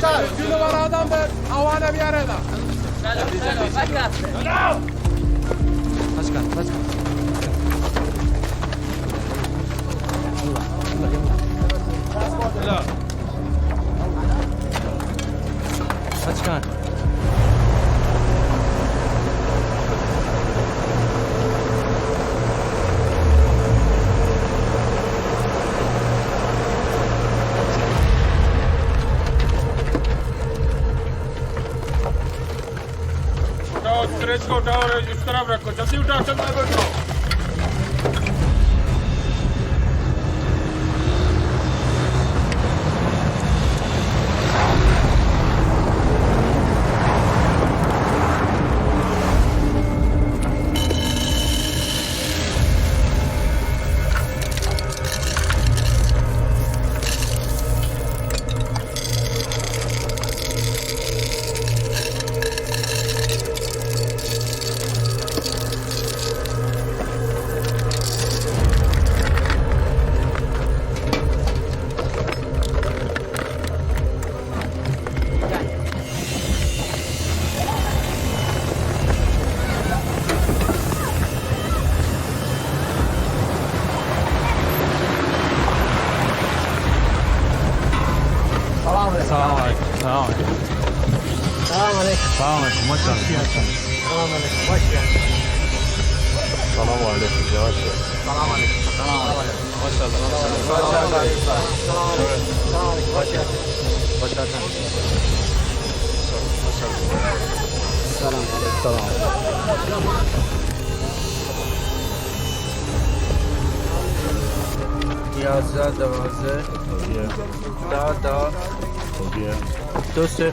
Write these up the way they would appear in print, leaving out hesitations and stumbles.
جلو برادم به اوانه بیاره دا Kaçkan. Stretch को उठाओ और इस तरफ रखो जल्दी उठाओ चल मैं बैठो Selamun aleyküm. Maşallah. Selamun aleyküm. Hoş geldin. Selamun aleyküm. Yavaş yavaş. Selamun aleyküm. Maşallah. Selamun aleyküm. Hoş geldin. Hoş geldin. Selamun aleyküm. Yazda davazı. Da. 2-0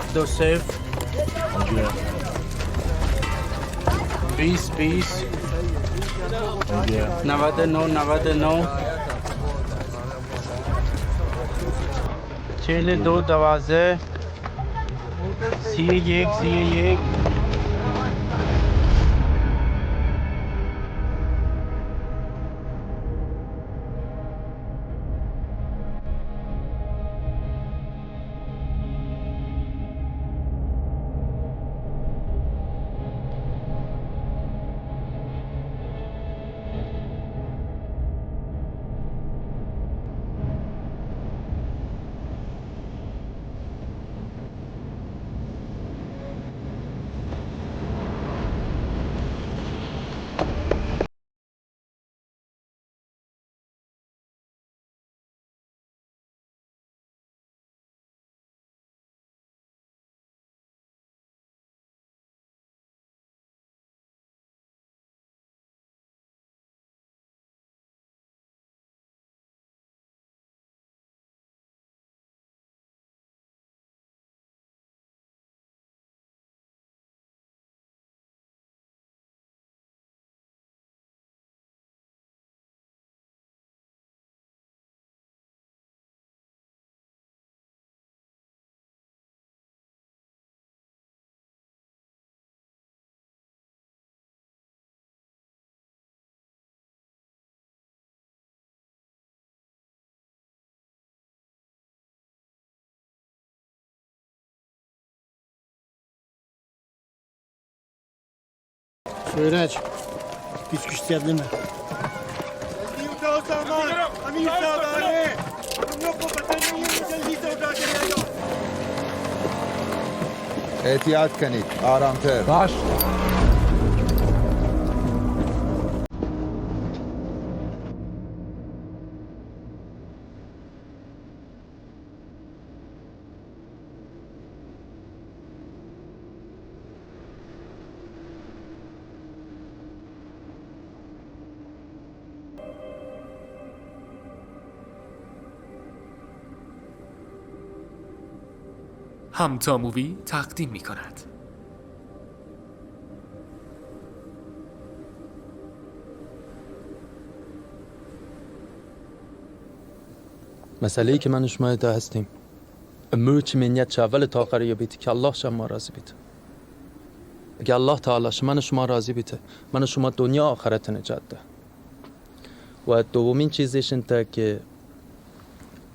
20 99 42 12 31 Şöhret, güç istedin mi? احتیاط کنید آرامتر Baş. همتا مووی تقدیم می کند. مسئله‌ای که من و شما ده هستیم امروز منیت چه اول تا آخر بیتی که الله شما راضی بیته. اگه الله تعالی من و شما راضی بیته من و شما دنیا آخرت نجات ده. و دومین چیزش اینه که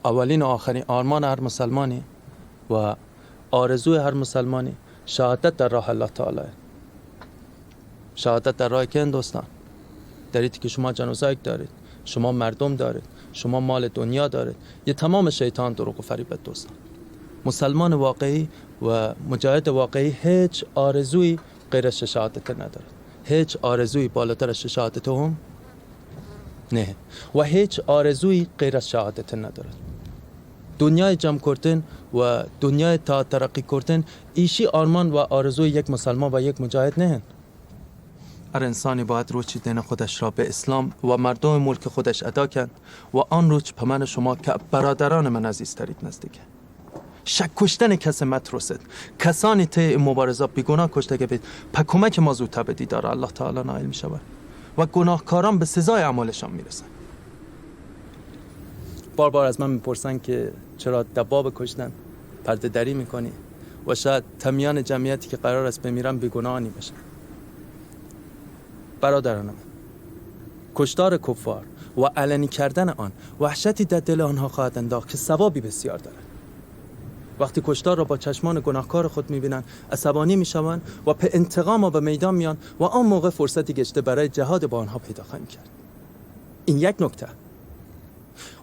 اولین و آخرین آرمان هر مسلمانی و آرزوی هر مسلمانی شهادت در راه الله تعالی. شهادت در راه که دوستان دارید که شما جنازایک دارید، شما مردم دارید، شما مال دنیا دارید، یه تمام شیطان دروغ و فریبت دوستان. مسلمان واقعی و مجاهد واقعی هیچ آرزوی غیر از شهادت ندارد. هیچ آرزوی بالاتر از شهادت هم نه و هیچ آرزوی غیر از شهادت ندارد. دنیای جمع کردن و دنیای تا ترقی کردن ایشی آرمان و آرزوی یک مسلمان و یک مجاهد نه. هر انسانی باید روچی دین خودش را به اسلام و مردم ملک خودش ادا کند و آن روچ به من شما که برادران من عزیز ترید نزدیکه. شک کشتن کس مترسد، کسانی ته مبارزه بیگناه کشته که بید پا کمک ما زودتر به دیدار الله تعالی نائل می شود و گناهکاران به سزای اعمالشان میرسن. بار بار از من میپرسن که چرا دباب کشتن پرده دری میکنی و شاید تمیان جمعیتی که قرار است بمیرن بیگناهی بشن. برادرانم، کشتار کفار و علنی کردن آن وحشتی در دل آنها خواهد انداخت که ثوابی بسیار دارد. وقتی کشتار را با چشمان گناهکار خود میبینن عصبانی میشوند و به انتقام به میدان میان و آن موقع فرصتی گشته برای جهاد با آنها پیدا خواهیم کرد. این یک نکته.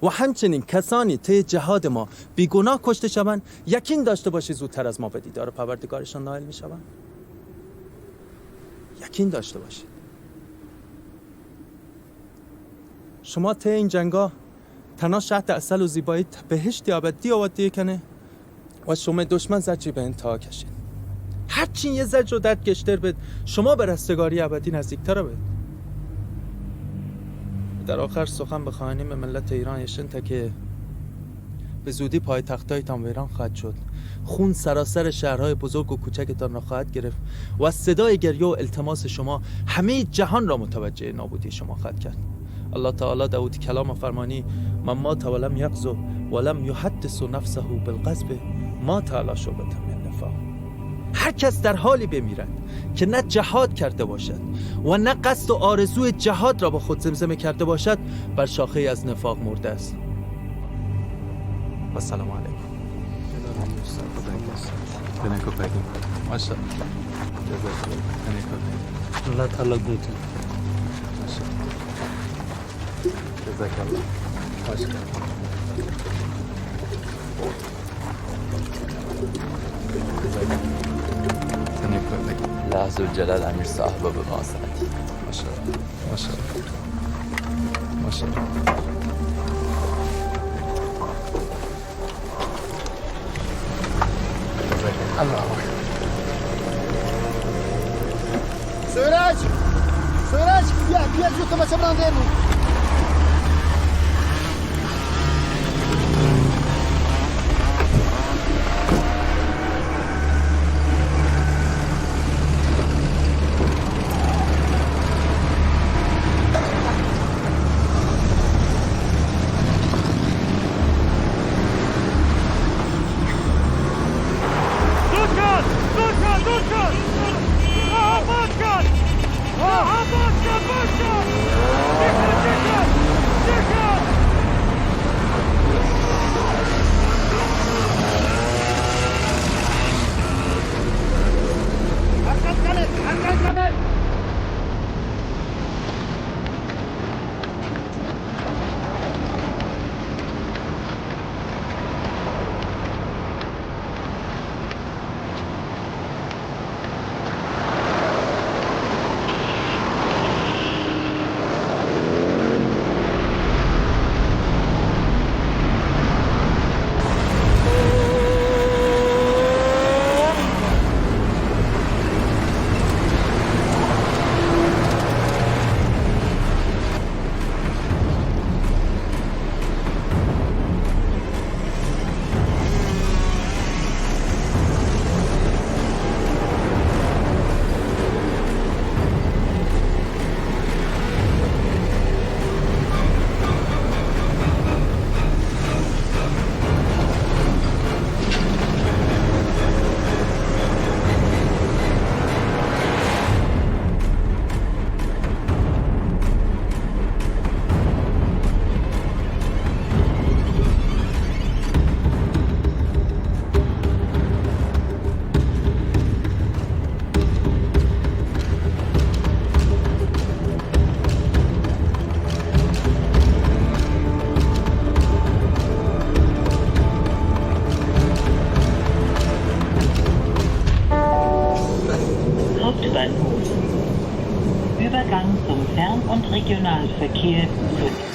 و همچنین کسانی طی جهاد ما بیگناه کشته شوند یقین داشته باشید زودتر از ما به دیدار پروردگارشان نائل میشوند. یقین داشته باشید. شما طی این جنگا تنها شهد اصل و زیبایی بهشت ابدی آورده کنه و شما دشمن زجری به انتها کشید. هرچین یه زجر و درد گشتر بید شما به رستگاری ابدی نزدیکتر بید. در آخر سخن بخواهیم ملت ایران یشن تا که به زودی پای تختایتان ویران خواهد شد. خون سراسر شهرهای بزرگ و کوچکتان را خواهد گرفت و صدای گریه و التماس شما همه جهان را متوجه نابودی شما خواهد کرد. الله تعالی داود کلام فرمانی من مات ولم یغزو ولم یحدث نفسه بالغصب مات علی شعبة من نفاق. هر کس در حالی بمیرد که نه جهاد کرده باشد و نه قصد و آرزوی جهاد را با خود زمزمه کرده باشد بر شاخه از نفاق مرده است. و سلام علیکم. الله تعالی گوت. لحظ الجلال امیر صاحب به ماسعتی. ماشاءالله ماشاءالله. سراج بیا زود تا برنده بود. Regionalverkehr Fürth.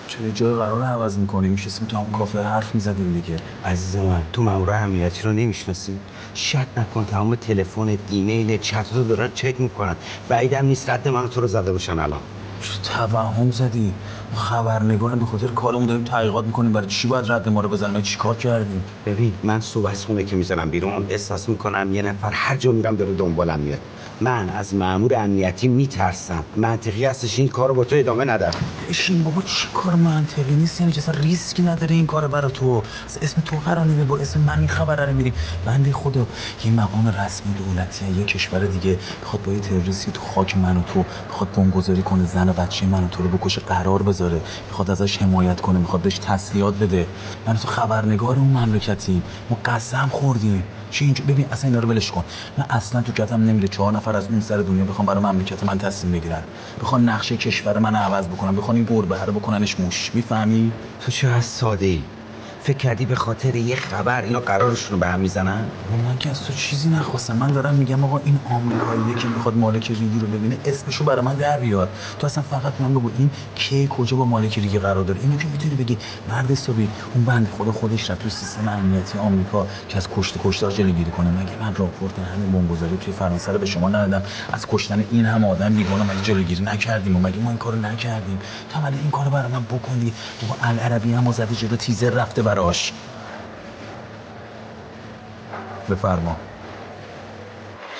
چرا جای قرار رو عوض میکنی؟ میشستیم تو هم کافه حرف میزدیم دیگه. عزیز من تو مامور امنیتی رو نمیشناسی؟ شک نکن تمام تلفن، ایمیل، چت رو دارن چک میکنن. بعیدم نیست رد من تو رو زده باشن الان. توهم زدی. خبرنگارم به خاطر کارمون داریم تحقیقات میکنیم. برای چی باید رد ما رو بزنیم؟ چیکار کردیم؟ ببین من صبح از خونه که میزنم بیرون احساس میکنم یه نفر هر جا میرم داره دنبالم میاد. من از مامور امنیتی میترسم. منطقی هستش این کارو با تو ادامه ندم. بشین بابا، چی کار منطقی نیست؟ یعنی اصلا ریسکی نداره این کار برای تو. اسم تو قرار نمیده، با اسم من این خبر رو میدی. بنده خدا یه مقام رسمی دولتی یه کشور دیگه بخواد با یه تروریستی تو خاک من و تو بخواد بمبگذاری کنه، زن و بچه من و تو رو بکشه، قرار بذاره، میخواد ازش حمایت کنه، میخواد بهش تسلیحات بده. من تو خبرنگار اون مملکتیم، ما قسم خوردیم. چی اینجا؟ ببین اصلا اینا رو ولش کن. من اصلا تو کتم نمیره 4 نفر از اون سر دنیا بخوام برای مملکت من تصمیم بگیرن، بخوان نقشه کشور من عوض بکنن، بخوان این گربه رو بکننش موش. میفهمی؟ تو چه از ساده‌ای؟ فکر کردی به خاطر یه خبر اینا قرارشون رو به هم میزنن؟ من که از تو چیزی نخواستم. من دارم میگم آقا این آمریکاییه که میخواد مالک ریگی رو ببینه اسمشو برای من در بیار. تو اصلا فقط من بگو این کی کجا با مالک ریگی قرار داره. اینو که میتونی بگی مرد حسابی اون بنده خدا خودش رفت تو سیستم امنیتی آمریکا که از کشتار جلوگیری کنه. مگه من راپورت همین بمبگذاری توی فرانسه رو به شما ندادم؟ از کشتن این هم آدم بیگانه مگه جلوگیری نکردیم؟ و مگه ما این کارو نکردیم؟ تو ولی این کارو برای من بکنی. بابا العربی هم زده جلو، تیزر رفته براش. بفرما.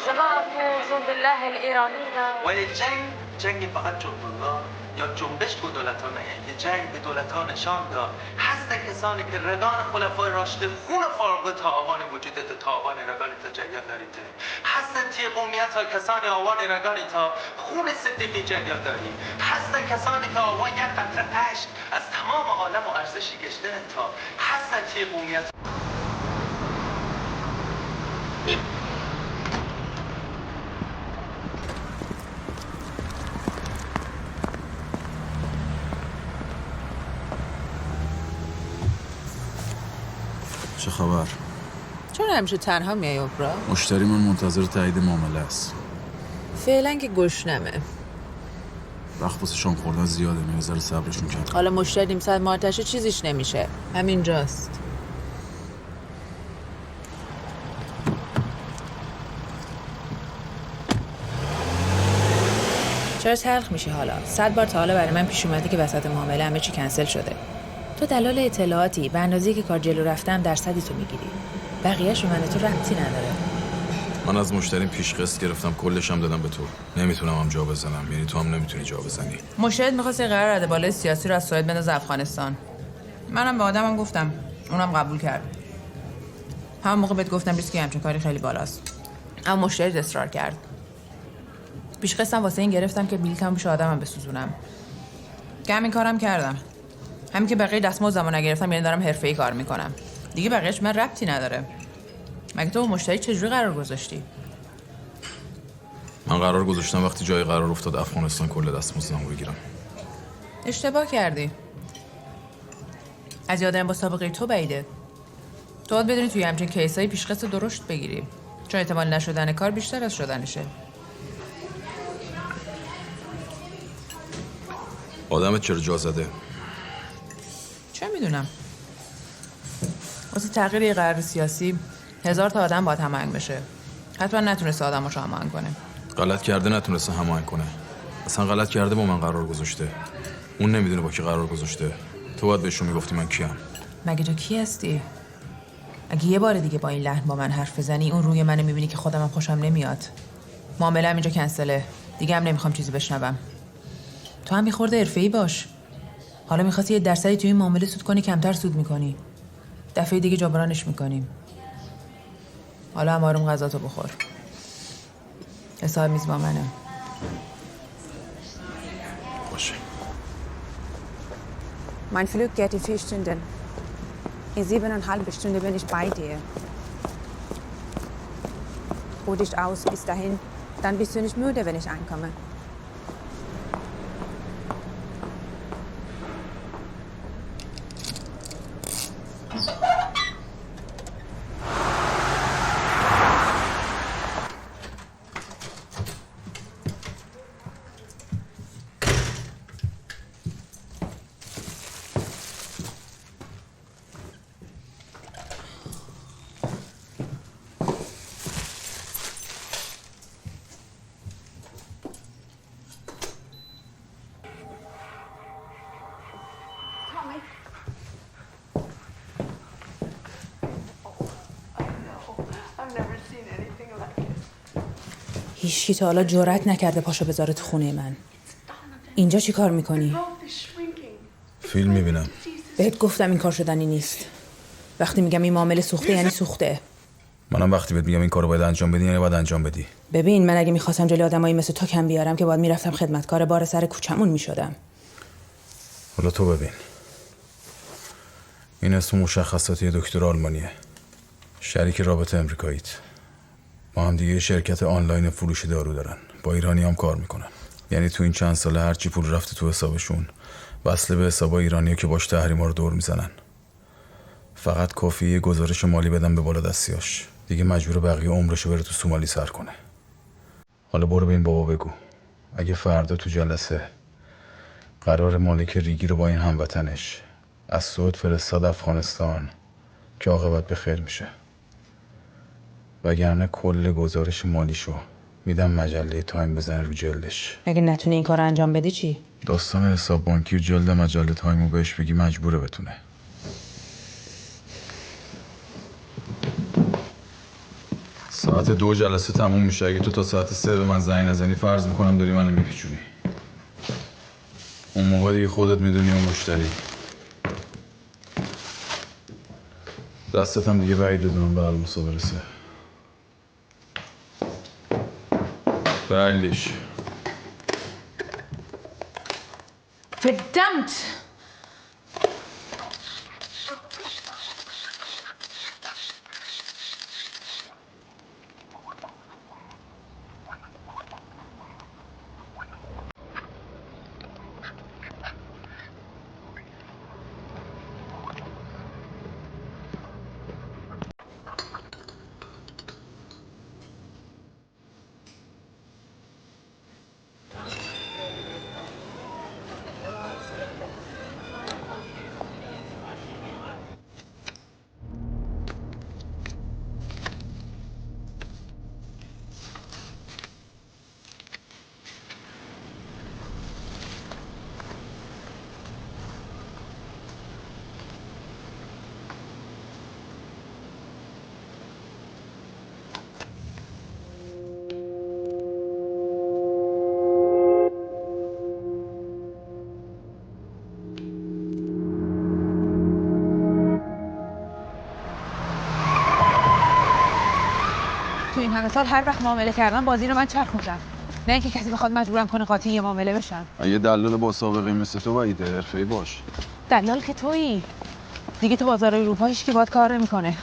جماعة جند الله الإيرانيين ولی جنگ فقط جند الله یا جنبش به دولتان یه جنگ به دولتان نشان داد هست کسانی که رگان خلفای راشد خون فارغ تاوان وجودت تاوان رگانی تا جنگل دارید هستن تی قومیت ها کسانی آوان رگانی تا خون صدیقی جنگل داری هستن کسانی که آوان یک قطره عشق از تمام عالم و ارزشی گشته تا هستن تی قومیت چه خبر؟ چرا همیشه تنها میای اپرا؟ مشتری من منتظر تایید معامله است. فعلا که گشنمه. وقت واسه شام خوردن زیاده، میذاره صبرشون کرد. حالا مشتری نیم ساعت مارتشه چیزیش نمیشه. همینجاست. چرا تلخ میشی حالا؟ 100 بار تا حالا برای من پیش اومده که وسط معامله همه چی کنسل شده. تو دلال اطلاعاتی، به اندازه‌ای که کار جلو رفتم درصدی تو میگیری. بقیه‌اش من تو ربطی نداره. من از مشتریم پیش قسط گرفتم، کلش هم دادم به تو. نمیتونم هم جا بزنم، یعنی تو هم نمیتونی جا بزنی. مشتریت می‌خواست یه قرار رده بالای سیاسی رو از سوئد بندازه افغانستان. منم به آدمم گفتم، اونم قبول کرد. همون موقع بهت گفتم ریسک همچین کاری خیلی بالاست. اما مشتری اصرار کرد. پیش قسطم واسه این گرفتم که بلیطم بشه آدمم بسوزونم. که همین کارم کردم. همین که بقیه دستمزدمو نگرفتم، یعنی دارم حرفه‌ای کار میکنم. دیگه بقیه‌اش من ربطی نداره. مگه تو مشتری چجوری قرار گذاشتی؟ من قرار گذاشتم وقتی جای قرار افتاد افغانستان کل دستمزدمو بگیرم. اشتباه کردی. از یادم با سابقه تو بعیده. تو باید بدونی توی همچین کیسایی پیش قسط درشت بگیری. چون احتمال نشدن کار بیشتر از شدنشه. آدمت چرا جا زده؟ چه میدونم. واسه تغییر یه قرار سیاسی 1000 تا آدم باید هماهنگ بشه. حتما نتونسته آدماشو هماهنگ کنه. غلط کرده نتونسته هماهنگ کنه. اصلا غلط کرده با من قرار گذاشته. اون نمیدونه با کی قرار گذاشته. تو باید بهشون میگفتی من کیم. مگه تو کی هستی؟ اگه یه بار دیگه با این لحن با من حرف بزنی اون روی منو میبینی که خودمم خوشم نمیاد. معامله‌ام اینجا کنسله. دیگه هم نمیخوام چیزی بشنوم. تو هم میخورده حرفه‌ای باش. حالا می‌خواستی یه درصدی توی این معامله سود کنی، کمتر سود می‌کنی. دفعه دیگه جبرانش می‌کنیم. حالا هم آروم غذاتو بخور. حساب میز با منه. باشه. Mein Flug geht in 4 Stunden. In 7,5 Stunden bin ich bei dir. Ruh dich aus bis dahin. Dann bist du nicht müde, wenn ich ankomme. هیچکی تا حالا جرأت نکرده پاشو بذاره تو خونه من. اینجا چی کار میکنی؟ فیلم میبینم. بهت گفتم این کار شدنی نیست. وقتی میگم این معامله سوخته یعنی سوخته. منم وقتی بهت میگم این کارو باید انجام بدی یعنی باید انجام بدی. ببین من اگه میخواستم جلوی آدمایی مثل تو کم بیارم که باید میرفتم خدمتکار بار سر کوچمون میشدم. حالا تو ببین. این اسم مشخصاتی دکتر آلمانیه. شریک رابطه امریکاییت. با هم دیگه شرکت آنلاین فروش دارو دارن. با ایرانی هم کار میکنن. یعنی تو این چند ساله هرچی پول رفته تو حسابشون وصله به حساب ایرانیه که باش تحریما رو دور میزنن. فقط کافیه گزارش مالی بدن به بالا دستیاش. دیگه مجبور بقیه عمرشو بره تو سومالی سر کنه. حالا برو به این بابا بگو اگه فردا تو جلسه قرار مالک ریگی رو با این هموطنش از سعود فرستاد افغانستان که عاقبت به خیر میشه. وگرنه کل گزارش مالیشو میدم مجله تایم بزنه رو جلدش. اگه نتونی این کار رو انجام بدی چی؟ داستان حساب بانکی و جلد مجله تایمو بهش بگی مجبوره بتونه. ساعت 2 جلسه تموم میشه. اگه تو تا ساعت 3 به من زنگ نزنی فرض میکنم داری منو میپیچونی. اون موقع دیگه خودت میدونی اون مشتری. دستت هم دیگه بعید بدونم به الموسا برسه. Freilich. Verdammt! تو این همه سال هر وقت معامله کردم بازی رو من چرخوندم. نه اینکه کسی بخواد مجبورم کنه قاطی یه معامله بشم. یه دلال با سابقه مثل تو باید حرفه‌ای باش. دلال که تویی. دیگه تو بازار اروپا هیچ کی باهات کار نمیکنه.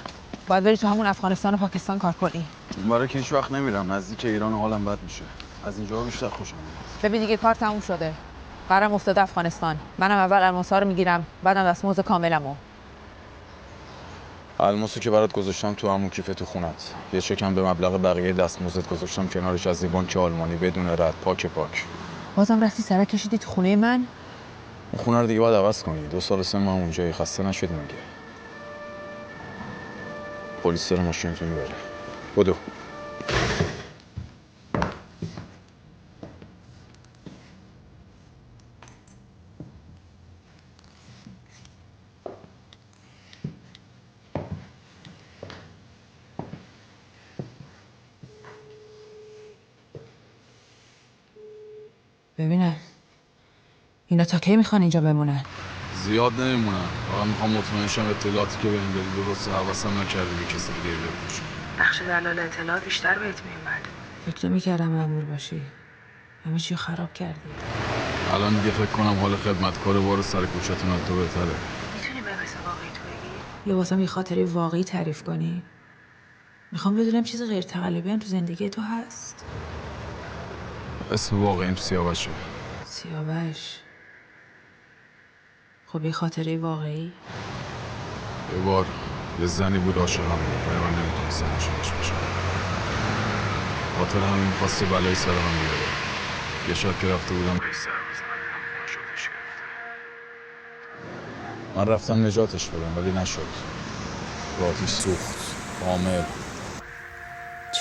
باید بری تو همون افغانستان و پاکستان کار کنی. برای که هیچ وقت نمیرم. نزدیک ایران حالم بد میشه. از اینجا بیشتر خوشم میاد. ببین دیگه کار تموم شده. قرارم افتاده افغانستان. منم اول الماسا رو میگیرم، بعدم دستمزد کاملمو. الماسو که برات گذاشتم تو همون کیف تو خونت. یه چکم به مبلغ بقیه دستمزدت گذاشتم کنارش از بانک آلمانی بدون رد پاک. بازم رفتی سرک کشیدی تو خونه من؟ اون خونه رو دیگه باید عوض کنی. 2 سال سن ما اونجایی، خسته نشد میگه. پلیس داره ماشینتو میبره. بدو. ببینم اینا تا کی میخوان اینجا بمونن؟ زیاد نمیمونن. فقط میخوام مطمئن شم اطلاعاتی که بهم دادی درسته. حواسم نکردی به کسی دیگه بپوشم. بخش دلال اطلاعات بیشتر بهت میومد. فکر نمیکردم مأمور باشی. همه چی خراب کردی. الان دیگه فکر کنم حال خدمتکار بار سر کوچه‌تون از تو بهتره. میتونی به قصه واقعی تو بگی؟ یا واسم یه خاطره واقعی تعریف کنی؟ میخوام بدونم چیز غیر تقلبی هم تو زندگی تو هست. اسم واقعیم سیاوشه. سیاوش. خب یه خاطره واقعی؟ یه بار یه زنی بود عاشقم بود ولی من نمیتونستم عاشقش بشم. خاطر همین می‌خواست بلایی سر من بیاره. یه شب که رفته بودم بهش سر بزنم نشدش گرفته. من رفتم نجاتش بدم ولی نشد. رو آتیش سوخت. کامل.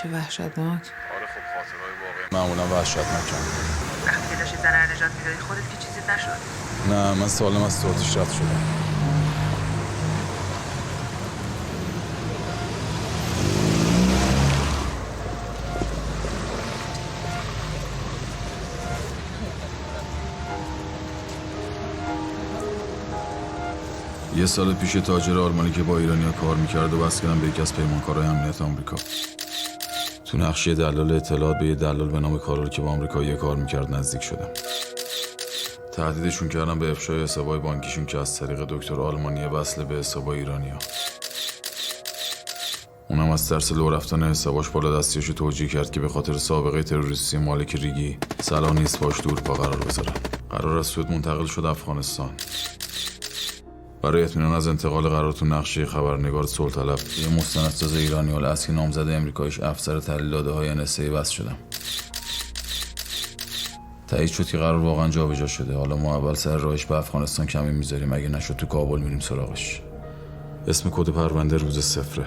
چه وحشتناک. آره خب خاطرهای واقعی معمولا وحشتناکن. وقتی که داشتی زن رو نجات میدادی خودت که چیزی نشد؟ نه من سالم از تو آتیش رد شدم. یه سال پیش تاجر آلمانی که با ایرانی‌ها کار میکرد و بس کردم به یکی از پیمانکارهای امنیت آمریکا. تو نقشه دلال اطلاعات به یه دلال به نام کارول که با آمریکایی‌ها کار میکرد نزدیک شدم. تهدیدشون کردم به افشای حسابای بانکیشون که از طریق دکتر آلمانی وصل به حسابای ایرانی‌ها. اونم از ترس لو رفتن حساباش بالا دستیاشو توجیه کرد که به خاطر سابقه تروریستی مالک ریگی صلاح نیست باش دور پا قرار بذاره. قرار از سوئد منتقل شد افغانستان. برای اطمینان از انتقال قرار تو نقشه خبرنگار صلح طلب یه مستندساز ایرانی الاصل که نامزد امریکاییش افسر تحلیل داده‌های NSA بس شدم. تایید شد که قرار واقعا جابجا شده. حالا ما اول سر راهش به افغانستان کمی میذاریم، اگه نشد تو کابل میریم سراغش. اسم کد پرونده روز 0.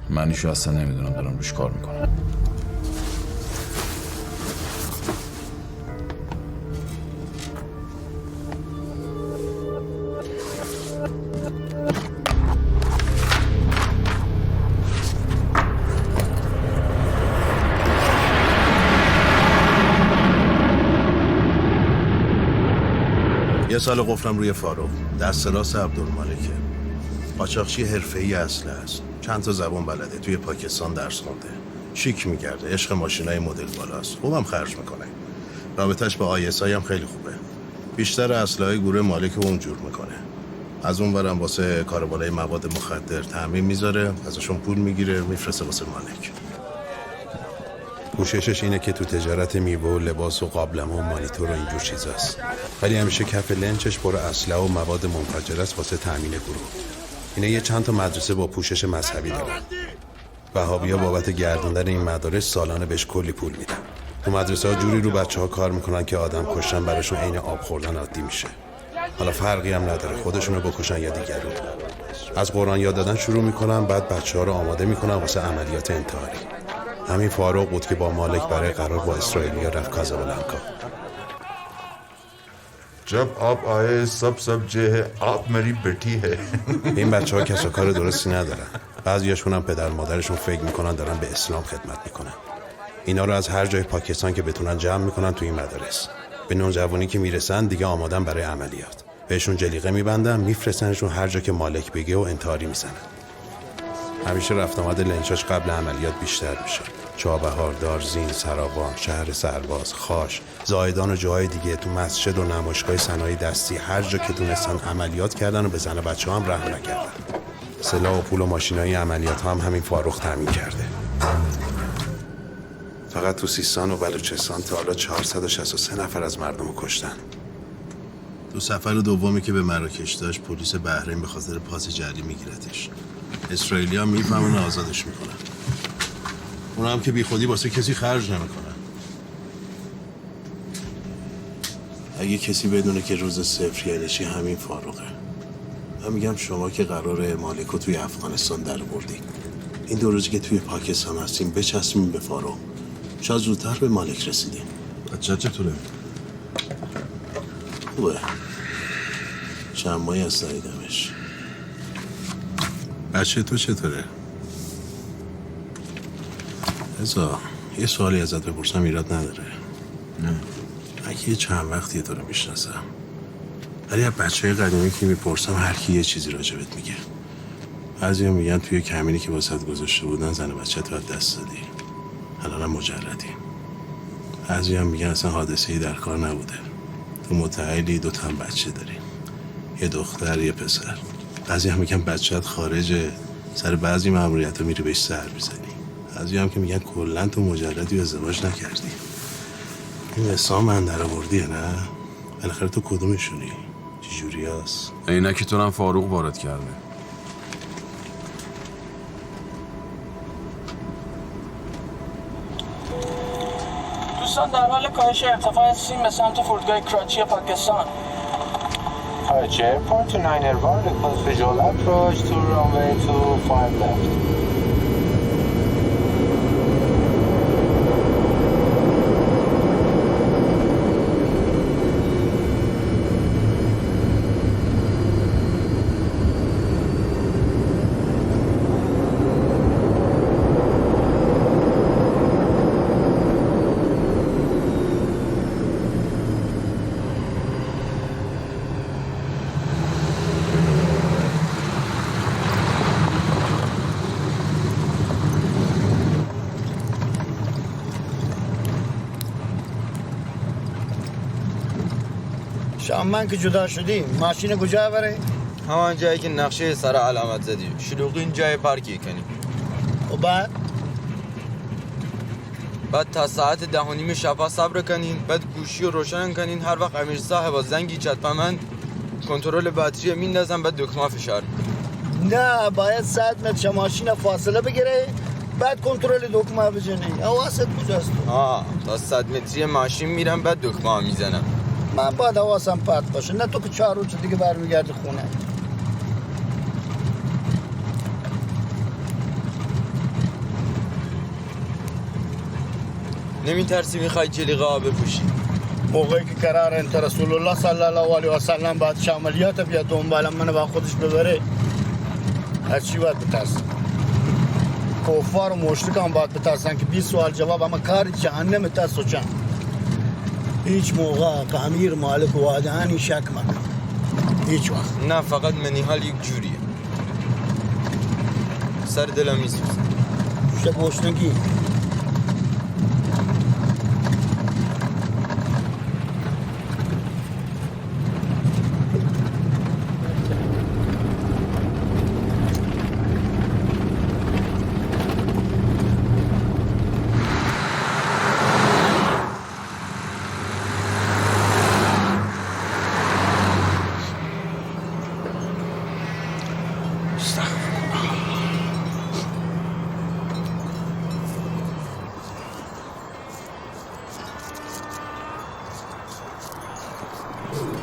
معنیشو اصلا نمیدونم دارم روش کار میکنم. یه سال قفلم روی فاروق، دست راست عبدالمالکه. قاچاقچی حرفه‌ای اصله است. چند تا زبان بلده، توی پاکستان درس خونده. شیک میگرده، عشق ماشینای مدل بالاست. خوبم خرج میکنه. رابطش با ISI هم خیلی خوبه. بیشتر اسلحه گروه مالک اونجور میکنه. از اون برم واسه کاربالای مواد مخدر تامین میذاره، ازشون پول میگیره، میفرسته واسه مالک. کوششش اینه که تو تجارت میوه و لباس و قابلمه و مانیتور و اینجور چیزاست. ولی همیشه کف لنچش پر اسلحه و مواد منفجره است واسه تامین گروه. اینا یه چند تا مدرسه با پوشش مذهبی دارن. وهابی‌ها بابت گردوندن این مدارس سالانه بهش کلی پول میدن. تو مدرسه ها جوری رو بچه‌ها کار میکنن که آدم کشتن براشون عین آب خوردن عادی میشه. حالا فرقی هم نداره خودشونو بکشن یا دیگرون. از قرآن یاد دادن شروع میکنن، بعد بچه‌ها رو آماده میکنن واسه عملیات انتحاری. همین فاروق بود که با مالک برای قرار با اسرائیلیا رفت کازابلانکا. जब आप आए सब जे है आप मेरी बेटी है. این بچه‌ها کس و کار درستی ندارن. بعضیاشون هم پدر مادرشون فکر میکنن دارن به اسلام خدمت میکنن. اینا رو از هر جای پاکستان که بتونن جمع میکنن توی این مدارس. به نوجوانی که میرسن دیگه آمادن برای عملیات. بهشون جلیقه میبندن، میفرستنشون هر جا که مالک بگه و انتحاری میزنن. همیشه رفت آمد لنچاش قبل عملیات بیشتر میشه. چابهار، دارزین، سراوان، شهر سرباز، خاش، زایدان و جاهای دیگه تو مسجد و نمایشگاه صنایع دستی هر جا که تونستن عملیات کردن و به زن و بچه هم رحم نکردن. سلاح و پول و ماشینای عملیات هم همین فاروق تامین کرده. فقط تو سیستان و بلوچستان تا حالا 463 نفر از مردم رو کشتن. تو سفر دومی که به مراکش داشت پلیس بحرین به خاطر پاس جعلی میگیرتش. اسرائیلیا میفهمن آزادش میکنن. اونا هم که بی خودی واسه کسی خرج نمیکنن. اگه کسی بدونه که روز صفر یعنی چی همین فاروقه. من میگم شما که قراره مالکو توی افغانستان در بردی، این 2 روزی که توی پاکستان هستیم بچسبیم به فاروق، شاید زودتر به مالک رسیدیم. بچه چطوره؟ خوبه، چند ماهی از ندیدمش. بچه تو چطوره؟ ازا یه سوالی ازت بپرسم ایراد نداره؟ نه. اگه چند وقتیه تو رو میشناسم، ولی از بچه‌های قدیمی که میپرسم هر کی یه چیزی راجبت میگه. بعضیا میگن توی کمینی که واسط گذاشته بودن زن و بچه تو از دست دادی، الانم مجردی. بعضیا میگن اصلا حادثه‌ای در کار نبوده، تو متعهلی 2 تا بچه داری، یه دختر یه پسر. بعضی هم میگن بچه‌ت خارجه، سر بعضی مأموریت‌ها میری بهش سر میزنی. بعضی هم که میگن کلا تو مجردی و ازدواج نکردی. این اسام من در آوردیه نه؟ بالاخره تو کدومشونی؟ چجوری هست؟ عینک تو هم فاروق وارد کرده. دوستان در حال کاهش ارتفاع سیم به سمت فرودگاه کراچی پاکستان. Karachi Airport to 9 Airborne, request visual approach to runway 25 left. من که جدا شدیم ماشین کجا بره؟ همان جایی که نقشه سر علامت زدی. شلوغی این جای پارکی کنی. و بعد تا ساعت 10:30 شب صبر کنین، بعد گوشی رو روشن کنین. هر وقت امیر صاحب زنگی چت به من کنترل باتری میندازم، بعد دکمه فشار. نه باید 100 متر ماشین فاصله بگیره بعد کنترل دکمه بزنی. حواست کجاست؟ تا 100 متری ماشین میرم بعد دکمه میزنم. من باید حواسم پرت باشه، نه تو که 4 روز دیگه برمیگردی خونه. نمیترسی میخوای جلیقه بپوشی؟ موقعی که قرار انت رسول الله صلی الله علیه و سلم بعد شاملیات بیاد دنبالم منو با خودش ببره، از چی باید بترسم؟ کفار و مشرکان باید بترسن که 20 سوال جواب اما کار جهنم ترس و چند. هیچ موقع که امیر مالک وعدهانی شک مکن، هیچ وقت. نه فقط منی حال یک جوریه، سر دلم میسوزه. چه گشنگی؟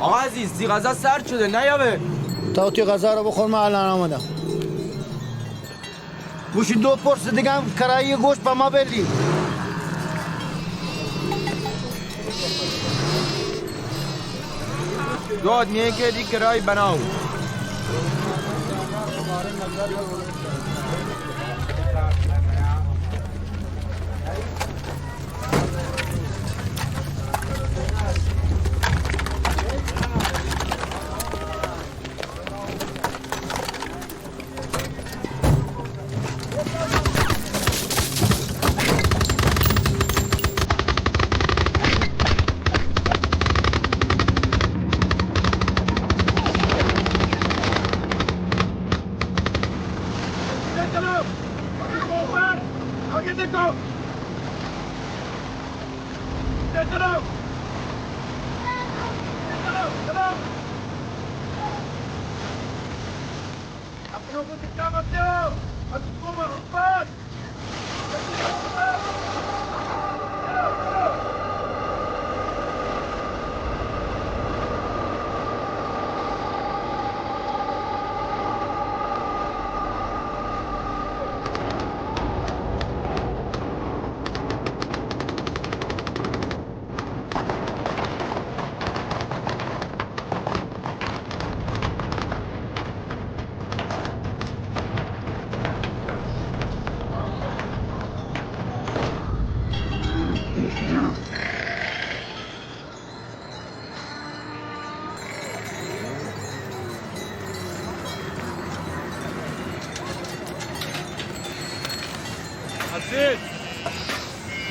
آقا عزیز تی غذا سرد شده نیابه. تا تی غذا رو بخور، من الان آمدم. گوشی 2 پرس دیگه هم کرایی گوشت با ما بردی. دو آدمیه که دی کرایی بناو.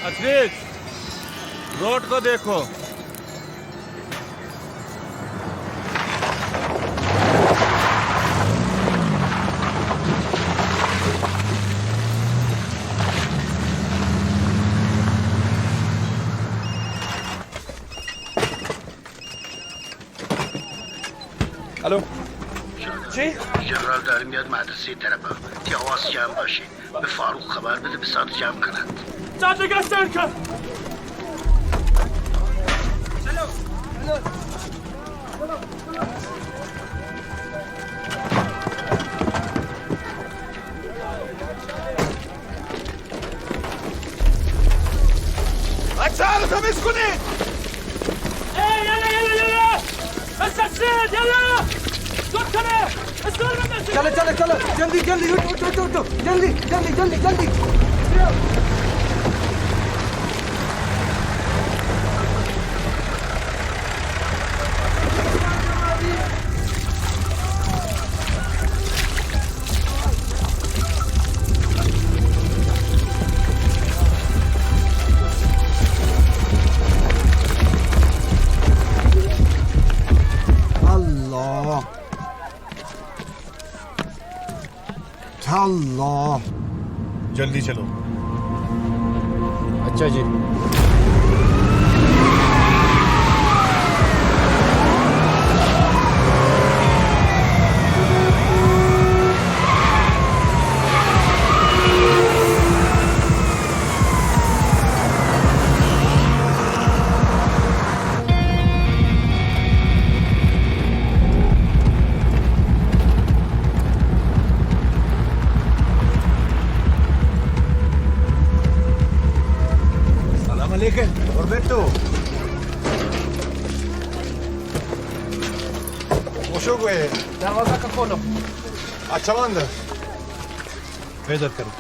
अजीज रोड को देखो। الو چی؟ جنرال داره میاد مدرسه طرفا که حواس جمع باشه. به فاروق خبر بده به ساعت جمع کنند. جاده گستر کن. بچه ها رو تمیز کنید. يلا بس السيد يلا دكتور استلم يلا جلدي جلدي अल्लाह जल्दी चलो। अच्छा जी Roberto وشو قوي دروازه का खोलो अच्छा बंद इधर करो।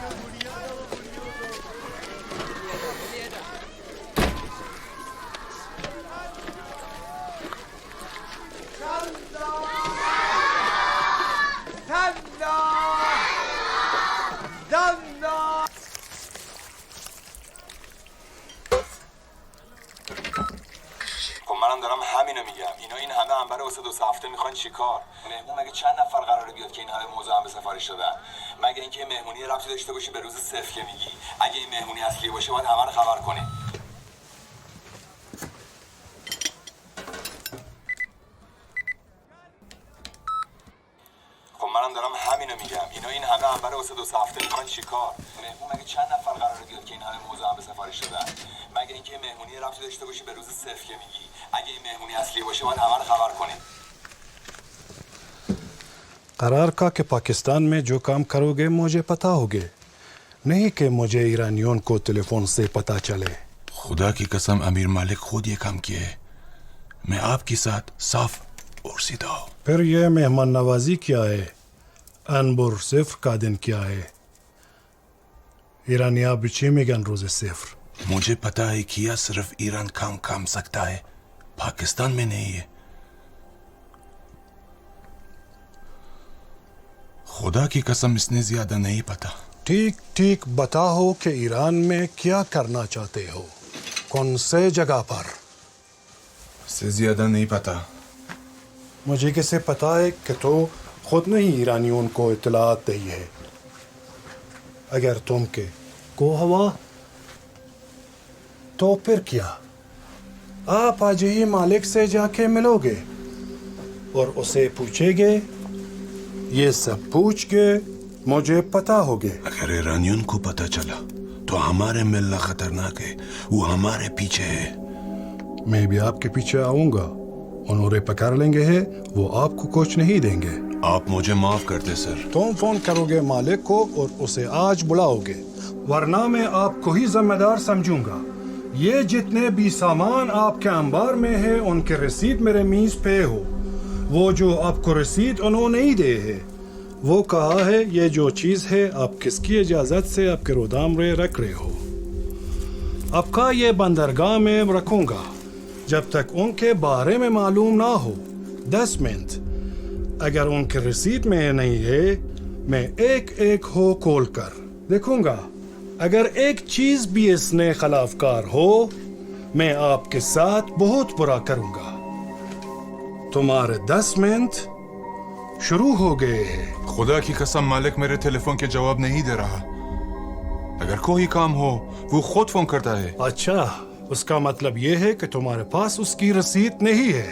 منم دارم همینو میگم. اینا این همه انبر واسه 2 هفته میخوان چیکار؟ مهمون مگه چند نفر قراره بیاد که این همه موضوع هم به سفارش دادن؟ مگه اینکه مهمونی ربطی داشته باشه به روز صفر که میگی؟ اگه این مهمونی اصلی باشه باید همه رو خبر کنی. خب منم دارم همینو میگم. اینا این همه انبر واسه 2 هفته میخوان چیکار؟ مهمون مگه چند نفر قراره بیاد که این همه موضوع هم به سفارش دادن؟ مگه اینکه مهمونی ربطی داشته باشه به روز صفر که میگی؟ اگه این مهمونی اصلی باشه باید همه رو خبر کنی. करार का कि पाकिस्तान में जो काम करोगे मुझे पता होगे, नहीं कि मुझे ईरानियों को टेलीफोन से पता चले। खुदा की कसम अमीर मालिक खुद ये काम किए है। मैं आपके साथ साफ और सीधा हूँ। फिर ये मेहमान नवाजी क्या है? अनबुर सिफ्र का दिन क्या है? ईरानिया बिछी मिगन रोज़े सिफ्र। मुझे पता है कि यह सिर्फ ईरान काम सकता है, पाकिस्तान में नहीं है। खुदा की कसम इसने ज्यादा नहीं पता। ठीक ठीक बताओ कि ईरान में क्या करना चाहते हो, कौन से जगह पर? इससे ज्यादा नहीं पता। मुझे कैसे पता है कि तो खुद नहीं ईरानियों को इत्तलात दी है। अगर तुम के को हवा तो फिर क्या? आप आज ही मालिक से जाके मिलोगे और उसे पूछेगे, ये सब पूछ के मुझे पता होगे। अगर ईरानियों को पता चला तो हमारे मिलना खतरनाक है, वो हमारे पीछे है। मैं भी आपके पीछे आऊंगा, उन्होंने पकड़ लेंगे है, वो आपको कुछ नहीं देंगे। आप मुझे माफ करते सर। तुम फोन करोगे मालिक को और उसे आज बुलाओगे, वरना मैं आपको ही जिम्मेदार समझूंगा। ये जितने भी सामान आपके अंबार में है उनके रसीद मेरे मीज पे हो। वो जो आपको रसीद उन्होंने ही दे है, वो कहा है ये जो चीज़ है आप किसकी इजाज़त से आपके गोदाम में रख रहे हो। आपका ये बंदरगाह में रखूंगा जब तक उनके बारे में मालूम ना हो। 10 मिनट। अगर उनके रसीद में नहीं है, मैं एक एक हो खोल कर देखूंगा। अगर एक चीज भी इसने खिलाफकार हो मैं आपके साथ बहुत बुरा करूंगा तुम्हारे 10 मिनट शुरू हो गए हैं खुदा की कसम मालिक मेरे टेलीफोन के जवाब नहीं दे रहा अगर कोई काम हो वो खुद फोन करता है अच्छा उसका मतलब ये है कि तुम्हारे पास उसकी रसीद नहीं है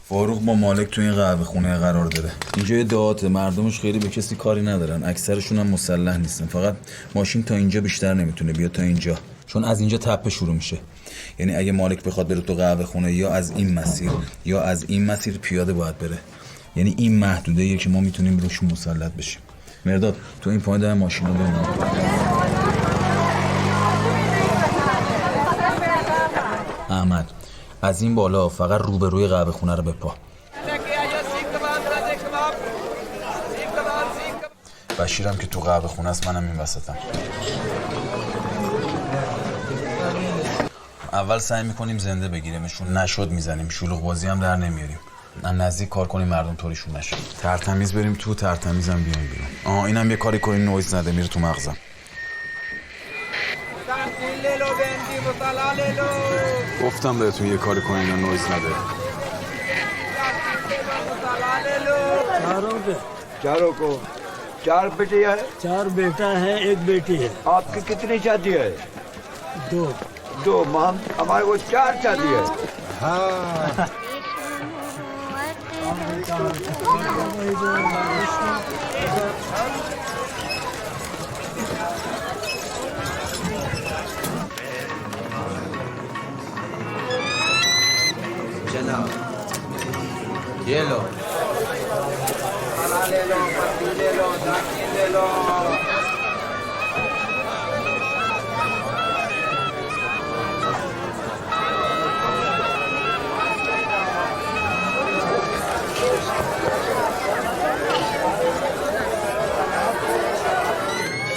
فاروق با مالک تو این قهوه خونه قرار داره. اینجا یه دهاته، مردمش خیلی به کسی کاری ندارن، اکثرشون هم مسلح نیستن، فقط ماشین تا اینجا بیشتر نمیتونه بیاد تا اینجا، چون از اینجا تپه شروع میشه. یعنی اگه مالک بخواد بره تو قهوه خونه یا از این مسیر یا از این مسیر پیاده باید بره. یعنی این محدوده‌ایه که ما میتونیم روش مسلط بشیم. مرداد تو این پایین دم ماشینا بمون. احمد از این بالا فقط روبروی قهوه خونه رو بپا. بشیرم که تو قهوه خونه است، منم این وسطم. اول سعی میکنیم زنده بگیریمشون، نشد میزنیم، شلوغ بازی هم در نمیاریم. من نزدیک کار کنیم مردم طوریشون نشه. ترتمیز بریم تو، ترتمیزم بیایم بیرون. اینم یه کاری کنیم نویز نده میره تو مغزم. گفتم بهتون یه کاری کنین یا نویز نده. चारों को 4 बेटे है 4 बेटा है 1 बेटी है आपकी कितनी शादी है 2 हम हमारे को 4 शादी है हाँ जनाब ये लो ले लो पत्ती ले लो दाखी ले लो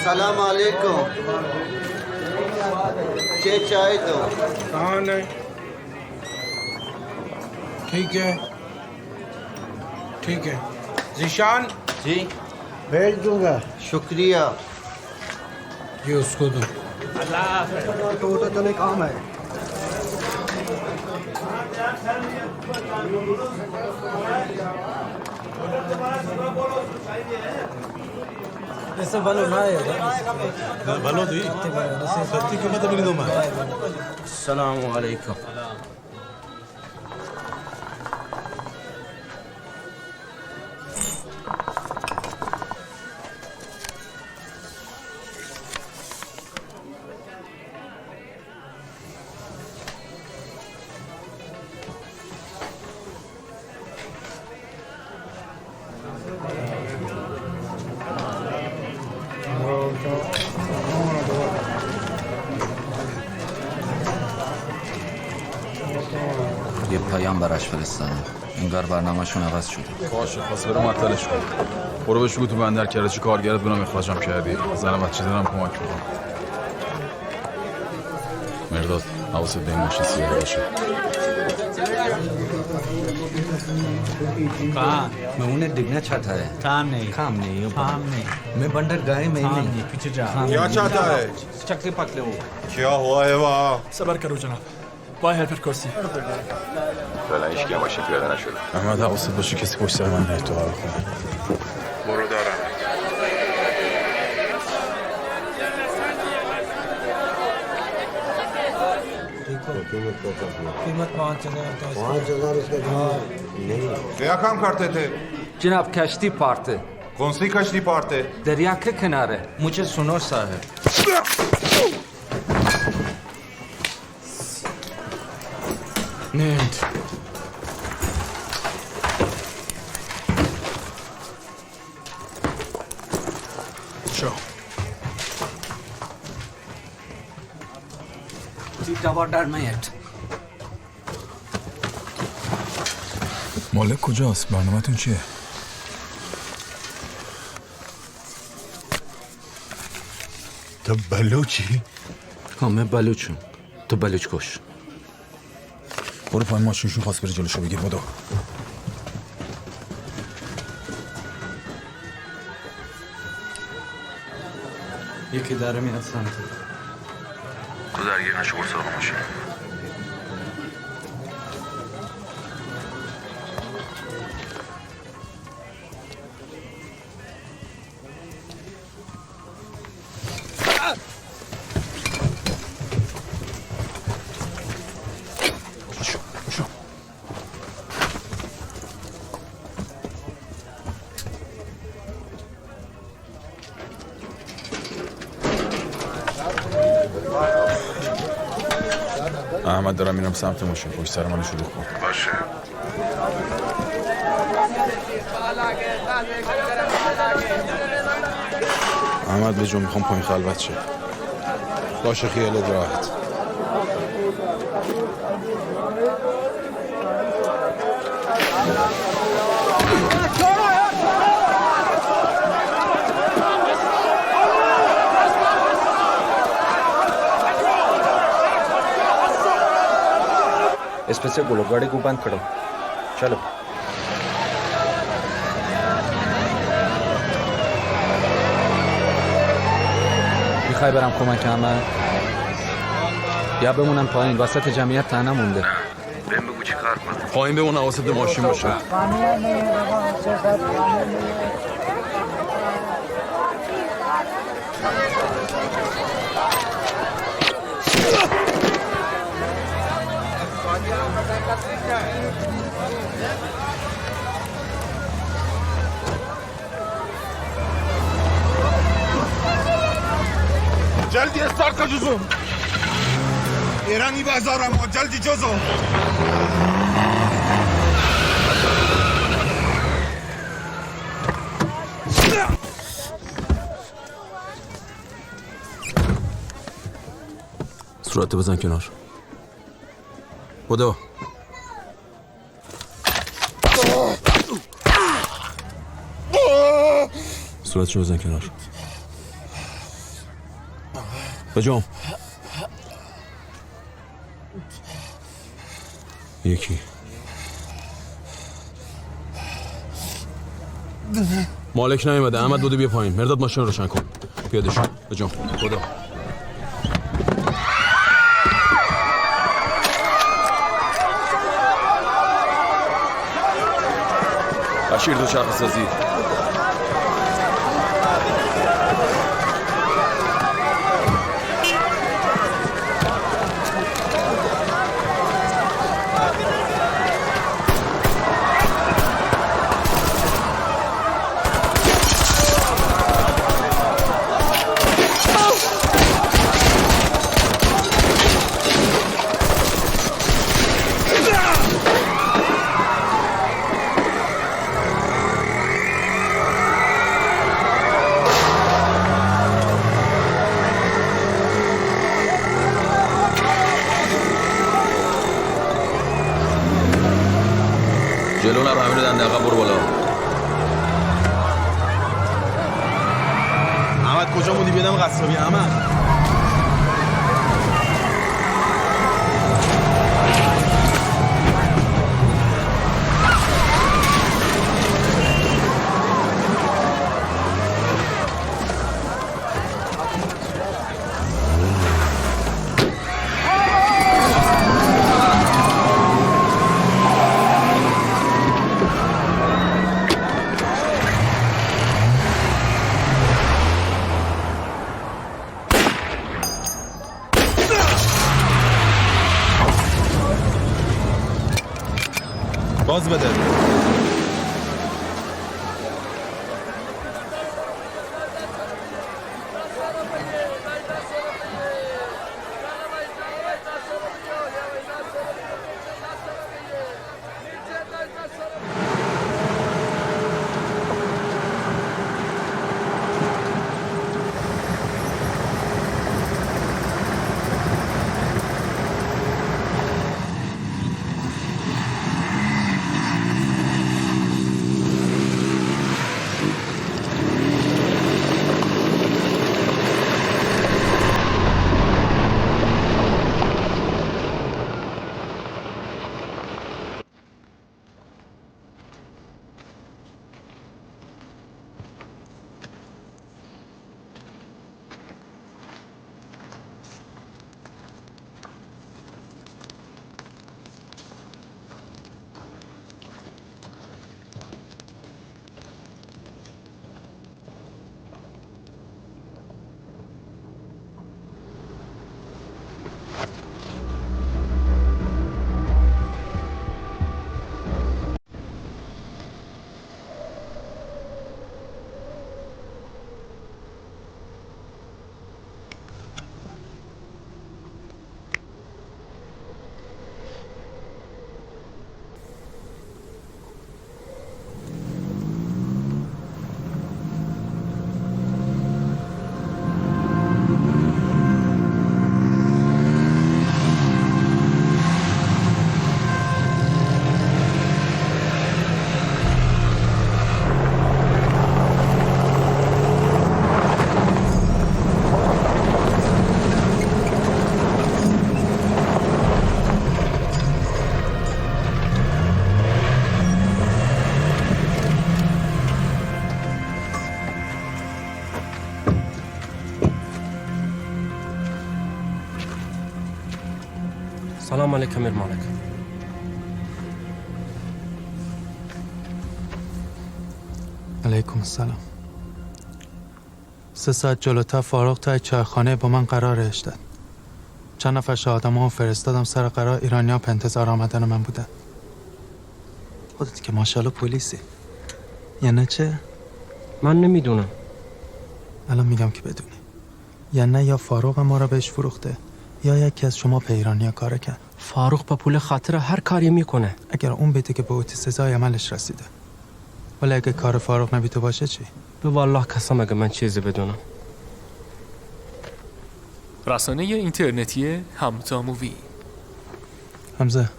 सलाम अलैकुम चाय दो कौन है ठीक है ज़ीशान जी भेज दूंगा शुक्रिया ये उसको दो अल्लाह तो चले काम है ऐसा वालो ना है वालो दी सत्ती की मत मिल दो मैं अस्सलाम वालेकुम یه پیام براش فرستادم انگار برنامه‌شون عوض شده. باشه پس برو معطلش کن. برو بهش بگو تو بندر کرجی کارگرت بونم اخراجم کردی. زن بچه دارم کمک میکنم. مرداد حواست به این ماشین سیاه باشه. कहाँ मैं उन्हें दिखना चाहता है काम नहीं मैं बंदर गाय में नहीं पीछे जा क्या चाहता है चक्के पकड़े हो क्या हुआ है वहाँ صبر करो जनाब وای هلپر کرسی فعلا هیچ کی هم ماشین پیاده نشده. احمد حواست باشه کسی پشت سر من نه تو قهوه خونه. برو دارم कीमत 5000 उसका क्या काम करते थे जनाब कश्ती पार्ट है कौन सी कश्ती पार्ट है दरिया के किनारे मुझे सुनो साहब Named. Show. مالک کجاست؟ برنامه‌تون چیه؟ تو بلوچی؟ همه بلوچم تو بلوچ کش برو پایین ماشینشون خواست بره جلوشو بگیر بدو یکی داره میاد سمت تو درگیر نشو برو سراغ ماشین احمد دارم میرم سمت ماشین پشت سر منو شروع کن باشه احمد به جون میخوام پایین خلوت شه باشه خیالت راحت इस पे से बोलो गाड़ी को बंद करो चलो میخوای برم کمک احمد یا بمونم پایین وسط جمعیت تنها مونده بهم بگو چی کار کنم پایین بمون حواست به ماشین باشه جلدی استارت کن جزو ایرانی بازار ما جلدی جزو صورت بزن کنار بدو صورتشو بزن کنار بجام یکی مالک نیومده احمد بودو بیا پایین مرداد ماشین روشن کن پیاده شو بجام بودو بشیر دو شرخ سازی جلو نرو همین رو دنده عقب برو بالا احمد کجا موندی بیادم قصابی احمد باز بده. سلام علیکم امیر مالک. علیکم السلام. 3 ساعت جلوتر فاروق تا چایخانه با من قرارش داد. چند نفر آدم‌ها فرستادم سر قرار. ایرانی‌ها په انتظار آمدن من بودن. خودت که ماشاءالله پلیسی. یا نه چه؟ من نمیدونم. الان میگم که بدونی. یا نه یا فاروق ما را بهش فروخته یا یکی از شما په ایرانی‌ها کار کرد. فاروق به پول خاطر هر کاری میکنه. اگر اون بده که به اوتی سزای عملش رسیده. ولی اگه کار فاروق نبی تو باشه چی؟ به والله قسم اگه من چیزی بدونم. رسانه اینترنتی همتا مووی. حمزه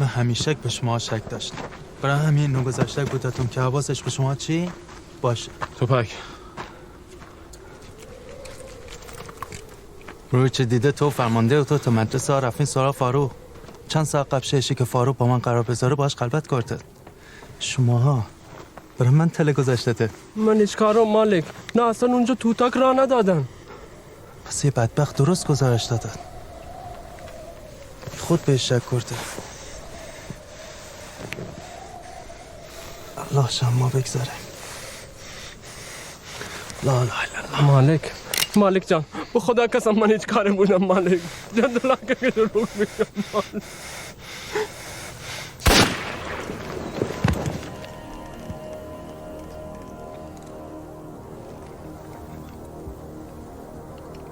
من همیشه به شما شک داشتم. برای همین نگذاشته بودتون که حواسش به شما چی؟ باشه. توپک. روی چه دیده تو فرمانده و تو مدرسه ها رفتین سراغ فاروق. چند ساعت قبل شیشی که فاروق با من قرار بذاره باش قلبت کرده. شماها برای من تله گذاشته. من هیچ کارم مالک. نه اصلا اونجا توتک را ندادن. پس یه بدبخت درست گزارش دادن. خود بهش شک کرده. الله شما بگذاره. لا لا لا. مالک جان به خدا قسم من هیچ کاری بودم مالک جان. دلانکه که دروغ میگم مالک.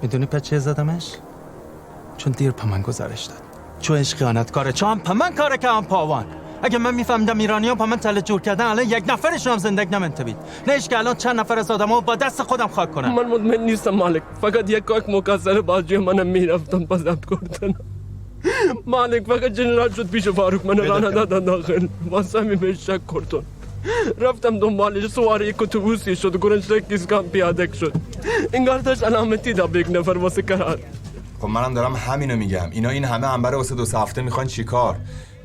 میدونی پس چه زدمش؟ چون دیر په من گزارش داد. چون عشق خیانتکاره. چون په من کاره که هم پاوان. اگه من میفهمیدم ایرانی‌ها با من تله جور کردن الان یک نفرشون هم زندگی نمونده. نه که الان چند نفر از آدم‌ها با دست خودم خاک کنم. من مطمئن نیستم مالک. فقط یک کاک مکسر بازوی منم میرفتم پس ضبط کردن. مالک فقط جنرال شد پیش فاروق من را ندادن داخل. واسه همین بهش شک کردن. رفتم دنبالش. سوار یک اتوبوسی شد. گرنج کیسکان پیاده شد. انگار داشت علامتی داد به یک نفر واسه قرار. خب منم دارم همینو میگم. اینا این همه انبر واسه 2 هفته میخوان چیکار؟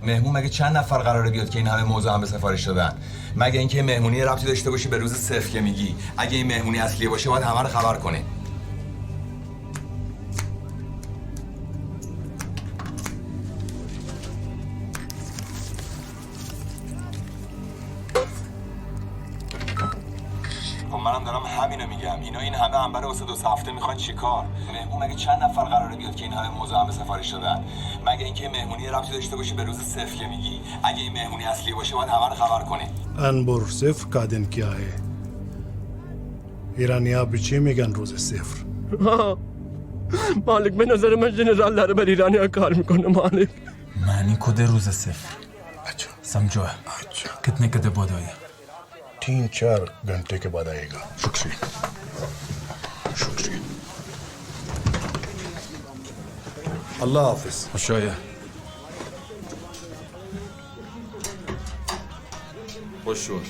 مهمون مگه چند نفر قراره بیاد که این همه موضوع هم به سفارش دادن؟ مگه اینکه مهمونی ربطی داشته باشی به روز صفر که میگی؟ اگه این مهمونی اصلی باشه باید همه رو خبر کنی. خب منم دارم همینو میگم. اینا این همه انبر واسه 2 هفته میخوان چیکار؟ مهمون مگه چند نفر قراره بیاد که این همه مزاحم سفارش شدن؟ مگه اینکه مهمونی ربطی داشته باشه به روز صفر که میگی؟ اگه این مهمونی اصلی باشه باید همه رو خبر کنی. انبر صفر का दिन क्या है ایرانی‌ها به چی میگن روز صفر؟ مالک به نظر من جنرال داره بر ایرانی‌ها کار میکنه مالک. معنی کد روز صفر समझो कितने कदे बाद आए 3-4 घंटे के बाद आएगा शुक्रिया शुक्रिया अल्लाह हाफिज شایع خوش شد.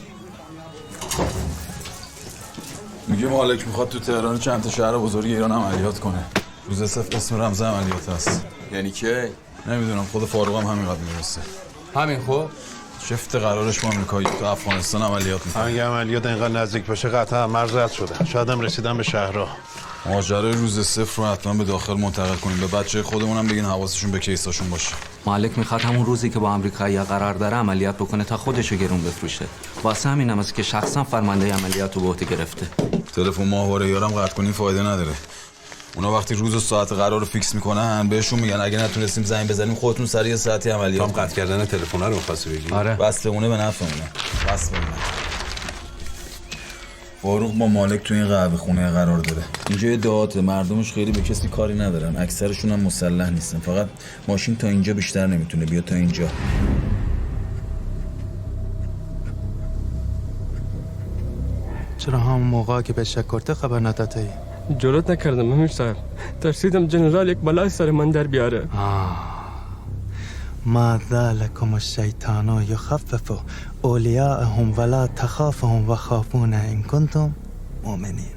میگه مالک میخواد تو تهران چند تا شهر بزرگ ایران عملیات کنه. روز صفر اسم رمز عملیات هست. یعنی که نمیدونم، خود فاروق هم همین قد میرسه. همین خب شفت قرارش با امریکایی تو افغانستان عملیات میکنه. اگه عملیات اینقدر نزدیک باشه قطعا مرز رد شدن. شاید هم رسیدن به شهرها. ماجرای روز صفر رو حتما به داخل منتقل کنیم. به بچه خودمونم بگین حواسشون به کیساشون باشه. مالک میخواد همون روزی که با آمریکایی‌ها قرار داره عملیات بکنه تا خودشو گرون بفروشه. واسه همین هم است که شخصا فرمانده عملیات رو به عهده گرفته. تلفن ماهواره یارم قطع کنین فایده نداره. اونا وقتی روز و ساعت قرار رو فیکس میکنن بهشون میگن اگه نتونستیم زنگ بزنیم خودتون سریع یه ساعتی عملیات. قطع کردن تلفن رو می‌خواستی بگی؟ آره. بسته به نفعمونه. بس بمونه. فاروق با مالک تو این قهوه خونه قرار داره. اینجا یه دهاته، مردمش خیلی به کسی کاری ندارن. اکثرشون هم مسلح نیستن. فقط ماشین تا اینجا بیشتر نمیتونه بیاد تا اینجا. چرا همون موقع که به شکرته خبر ندادی؟ جرأت نکردم امیر صاحب. ترسیدم جنرال یک بلای سر من در بیاره. ما ذلكم الشیطان یخفف اولیاءهم ولا تخافهم و خافون ان کنتم مؤمنین.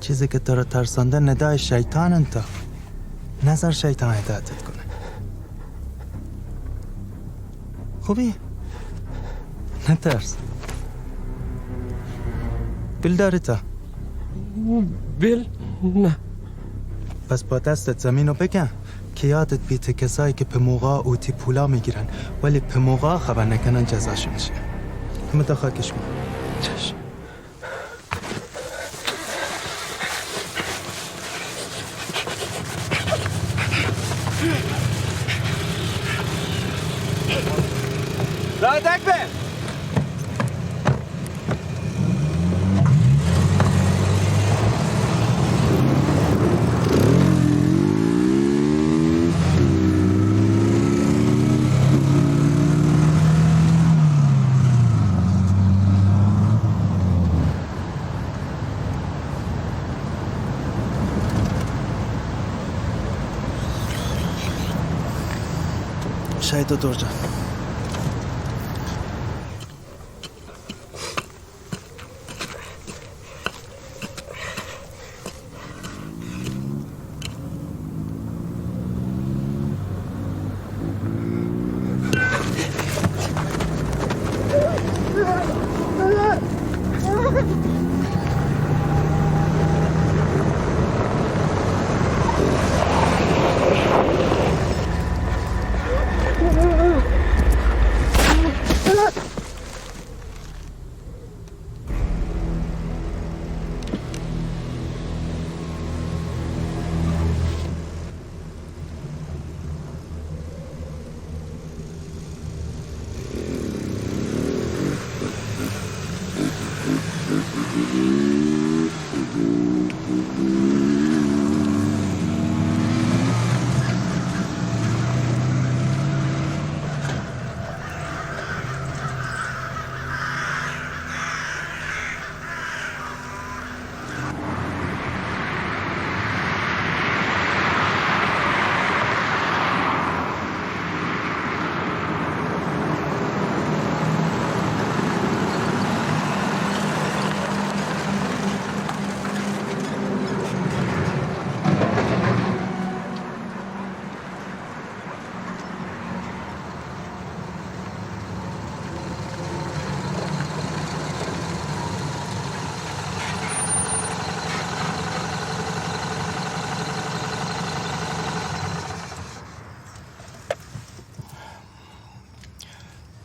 چیزی که تو رو ترسانده ندای شیطان انت. نظر شیطان هدایتت کنه. خوبی؟ نترس. بیل داری تا؟ بیل؟ نه. پس با دستت زمین رو بکن که یادت بیته کسایی که به موقع اوتی پولا میگیرن ولی به موقع خبر نکنن جزاشون میشه. همه تا خاکش ما. چشم. لا تكبر شاید دکتر جان.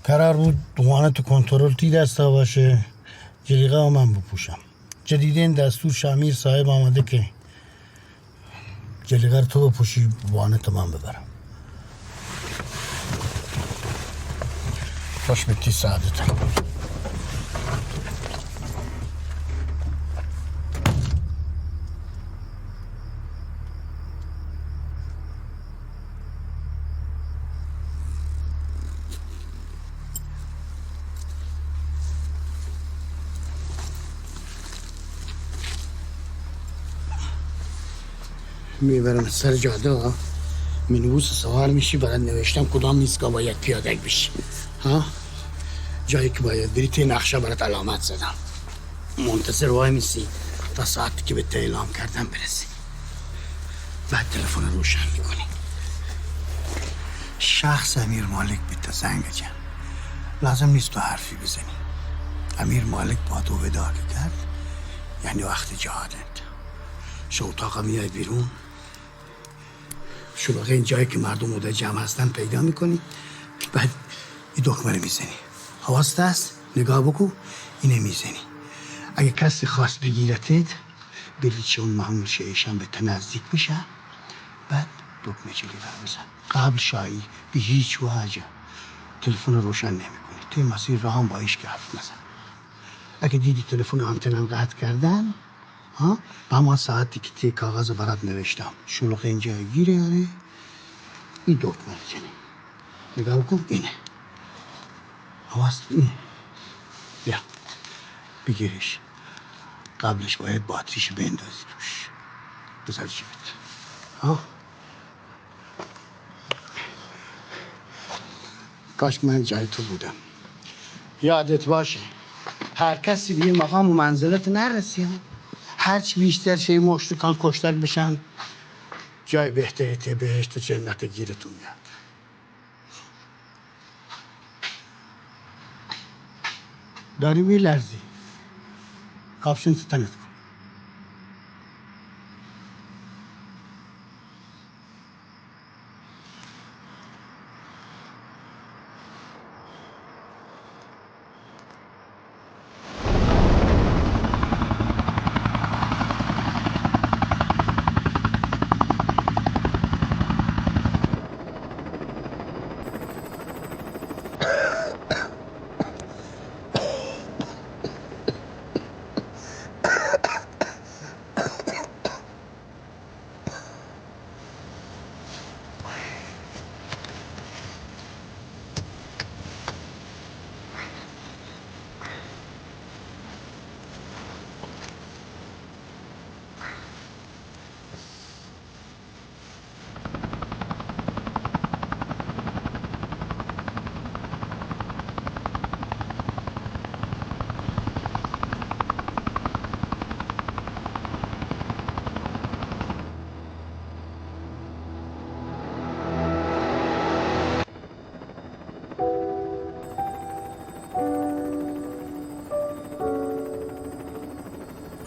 قرار بود دوانه تو کنترل تی دستا باشه، جلیقه ها من بپوشم. جدیدین دستور شامیر صاحب آمده که جلیقه تو بپوشی وانه تمام ببرم. خوش بیتی سعادتم. میبرم سر جاده ها، مینووس سوار میشی برای نوشتم کدام ایستگاه باید پیاده بشی ها، جایی که باید بری توی نقشه برات علامت زدم. منتظر وای میسی تا ساعتی که به اعلام کردم برسی، بعد تلفن روشن میکنی. شخص امیر مالک بیت زنگ جن، لازم نیست تو حرفی بزنی. امیر مالک با تو ودا کرد یعنی وقت جهادت. شو اتاقا میای بیرون، شلوغه این جایی که مردم اوده جمع هستن پیدا میکنی، بعد این دکمه رو میزنی. حواست هست؟ نگاه بکو، اینه میزنی. اگه کسی خواست بگیرتت بری چون معمول شیشن به تا نزدیک میشه، بعد دکمه جلیقه بزن. قبل شایی به هیچ وجه تلفن روشن نمیکنی. توی مسیر راه هم با هیچ که حرف نزن. اگه دیدی تلفن آنتنم قطع کردن، ها، با همان ساعتی که تی کاغذ برات نوشتم شلوغ اینجا گیره یاره، این دکمه رو نگاه بکن. اینه حواست اینه. بیا بگیرش. قبلش باید باتریش بندازی توش، بذار جیبت. ها، کاش من جای تو بودم. یادت باشه هر کسی به مقام و منزلت نرسی. هرچی بیشتر شی مشتکان کشتر بشن، جای بهتری بهشت و جنت گیرتون میاد. داری میلرزی، کافشن ستنت کن.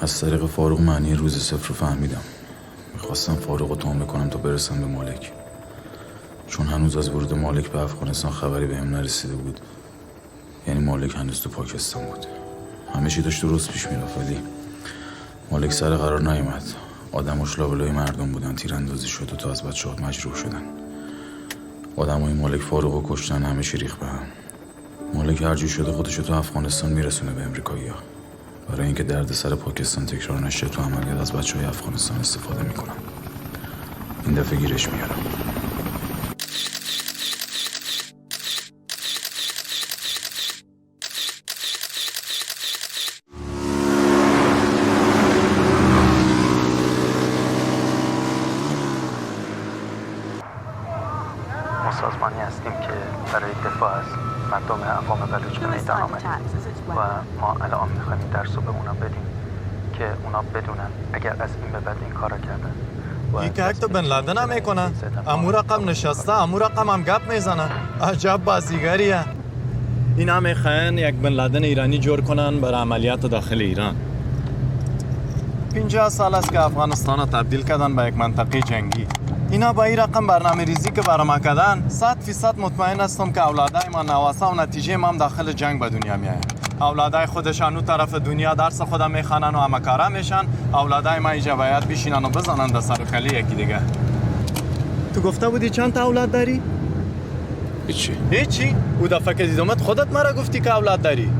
از طریق فاروق معنی روز صفر رو فهمیدم. میخواستم فاروق رو تام بکنم تا برسم به مالک، چون هنوز از ورود مالک به افغانستان خبری بهم نرسیده بود. یعنی مالک هنوز تو پاکستان بود. همه چی داشت درست پیش میرفت، ولی مالک سر قرار نیومد. آدماش لابلای مردم بودن، تیراندازی شد و تا از بچه‌ها مجروح شدن. آدمای مالک فاروق رو کشتن، همه چی ریخت به هم. مالک هر جور شده خودش رو تو افغانستان میرسونه به امریکایی‌ها. برای اینکه درد سر پاکستان تکرار نشه تو عملیات از بچه‌های افغانستان استفاده میکنن. این دفعه گیرش میارم. ما سازمانی هستیم که برای دفاع از مردم اقوام بلوچ به میدان آمدیم و ما الان میخوایم درس رو به اونا بدیم که اونا بدونن اگر از این به بعد این کارا کردن این که حتی بن لادن هم میکنن. امو رقم نشسته، امو رقم هم گپ میزنن. عجب بازیگریه. این هم میخواین یک بن لادن ایرانی جور کنن برای عملیات داخل ایران. 50 سال است که افغانستان رو تبدیل کردن به یک منطقه جنگی. اینا با این رقم برنامه ریزی که برای ما کردن 100% مطمئن هستم که اولادای ما نواسا و نتیجه ما هم داخل جنگ به دنیا میاین. اولادای خودشان اون طرف دنیا درس خودم میخوانن و همه کاره میشن، اولادای ما اینجا باید بشینن و بزنن در سر خلی یکی دیگه. تو گفته بودی چند تا اولاد داری؟ هیچی؟ او دفعه که دیدمت خودت مرا گفتی که اولاد داری.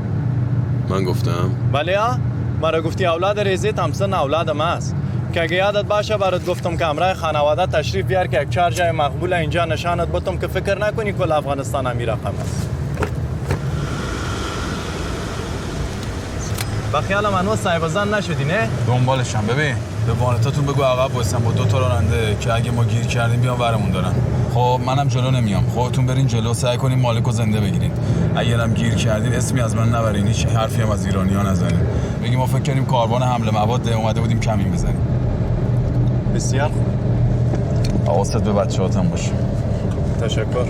من گفتم؟ بله ها؟ مرا گفتی اولاد ریزیت همسن اولادم هست. که اگه یادت باشه برات گفتم که همراه خانواده تشریف بیار که یک 4 جای مقبول اینجا نشانت بتم که فکر نکنی کل افغانستان هم رقم است. با خیال منو صاحب زن نشدی نه؟ دنبالشم. ببین به وانتاتون بگو عقب وایسن با 2 تا راننده که اگه ما گیر کردیم بیان ورمون دارن. خب منم جلو نمیام، خودتون برین جلو، سعی کنین مالکو زنده بگیرین. اگرم گیر کردین اسمی از من نبرین، هیچ حرفی هم از ایرانی‌ها نزنین. بگیم ما فکر کردیم کاروان حمله مواد اومده بودیم کمین بزنیم. بسیار خوب. حواست به بچه‌هاتم باشه. تشکر.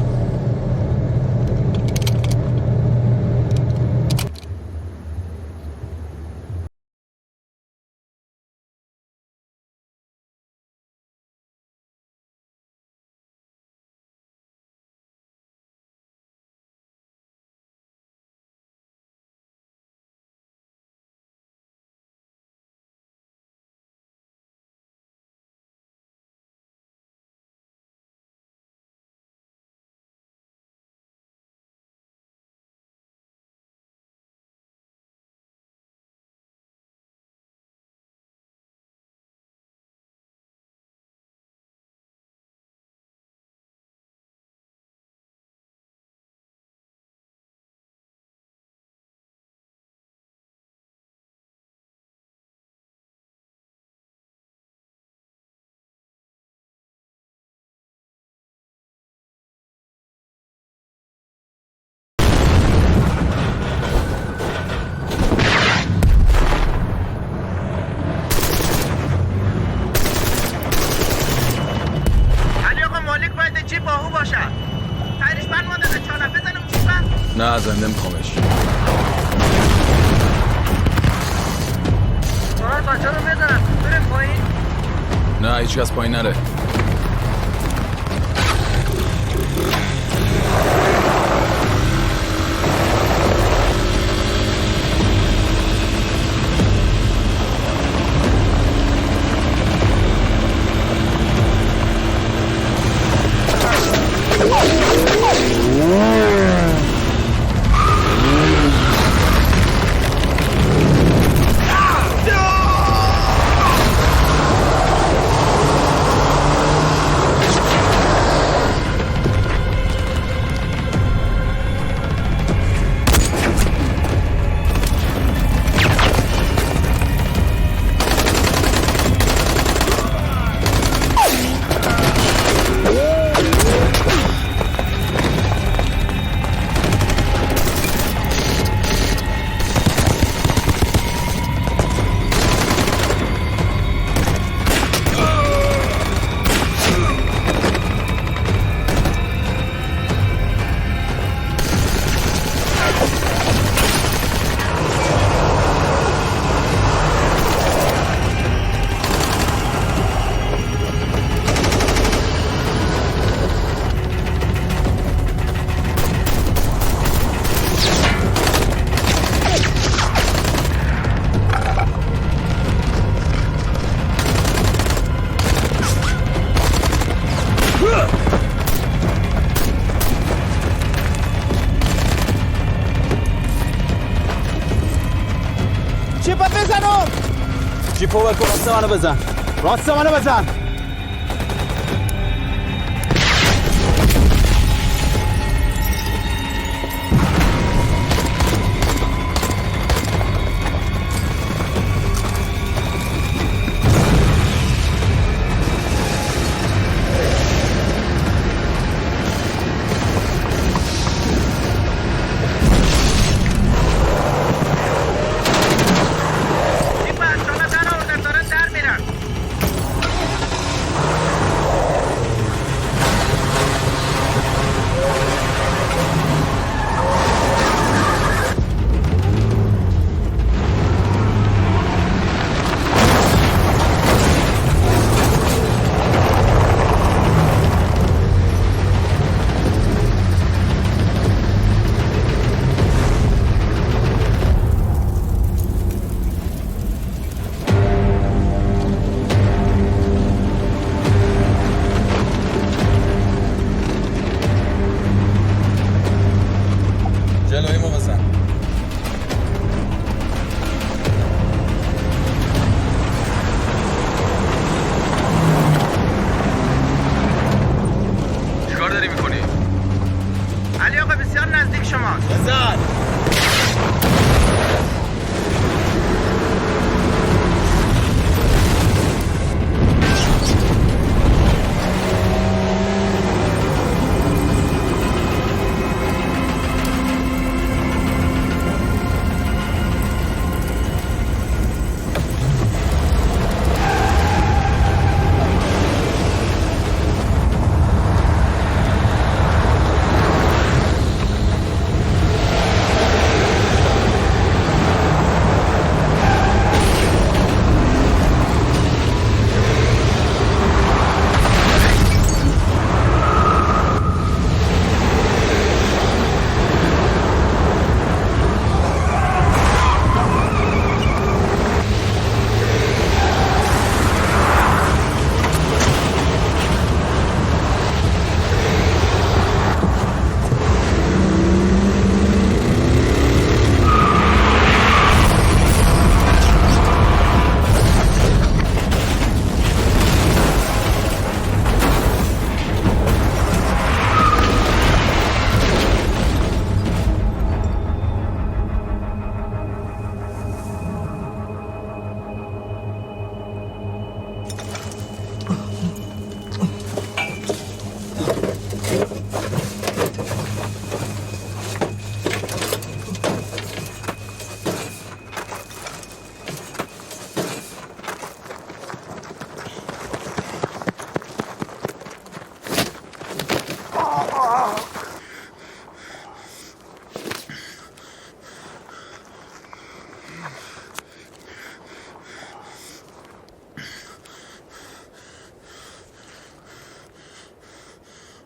نه زنده میخوامش. بچه رو بزنن بریم پایین. نه هیچ کس پایین نره. جیپو بکن راست منو بزن. راست منو بزن.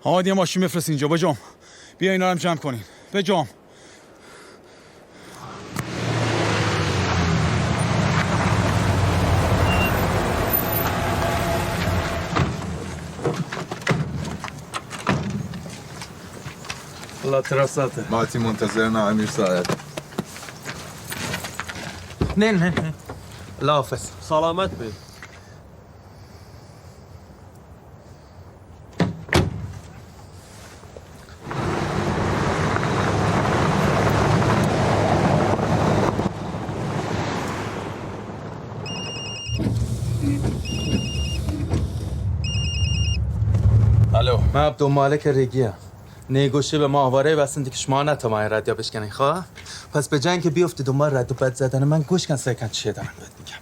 حامد یه ماشین بفرست اینجا. بجام بیا اینا رو هم جمع کنین. بجام. الله ترساته ماتی منتظر نه امیر صاحب. نه الله حافظ. سلامت بی. الو، من عبدالمالک ریگیه. نیگوشی به ماهواره بسنده که شما نتوانی رادیو بشکنین. خواه؟ پس به جای اینکه بیفتی دنبال رد و بد زدن من گوش کن سکن چیه دارم بهت میگم.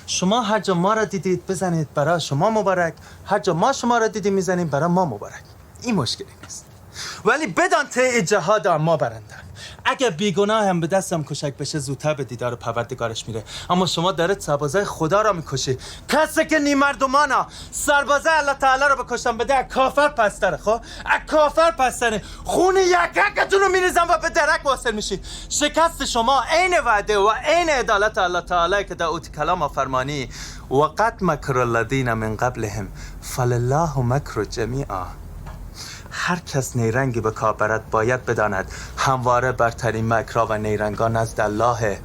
شما هر جا ما را دیدید بزنید برای شما مبارک، هر جا ما شما را دیدیم میزنیم برای ما مبارک. این مشکلی نیست. ولی بدان ته جهاد ما برنده. اگه بیگناه هم به دستم کشک بشه زودتر به دیدار پروردگارش میره. اما شما دارید سربازای خدا را میکشی. کسی که نیمردمانا سربازای الله تعالی را بکشتن بده کافر پستره. خب کافر پستره. خون یکتون رو میریزن و به درک واصل میشی. شکست شما عین وعده و عین عدالت الله تعالی که در اوت کلام فرمانی وقد مکر الذین من قبلهم فلله مکر جمیعا. هر کس نیرنگی به کار برد باید بداند همواره برترین مکرها و نیرنگان نزد الله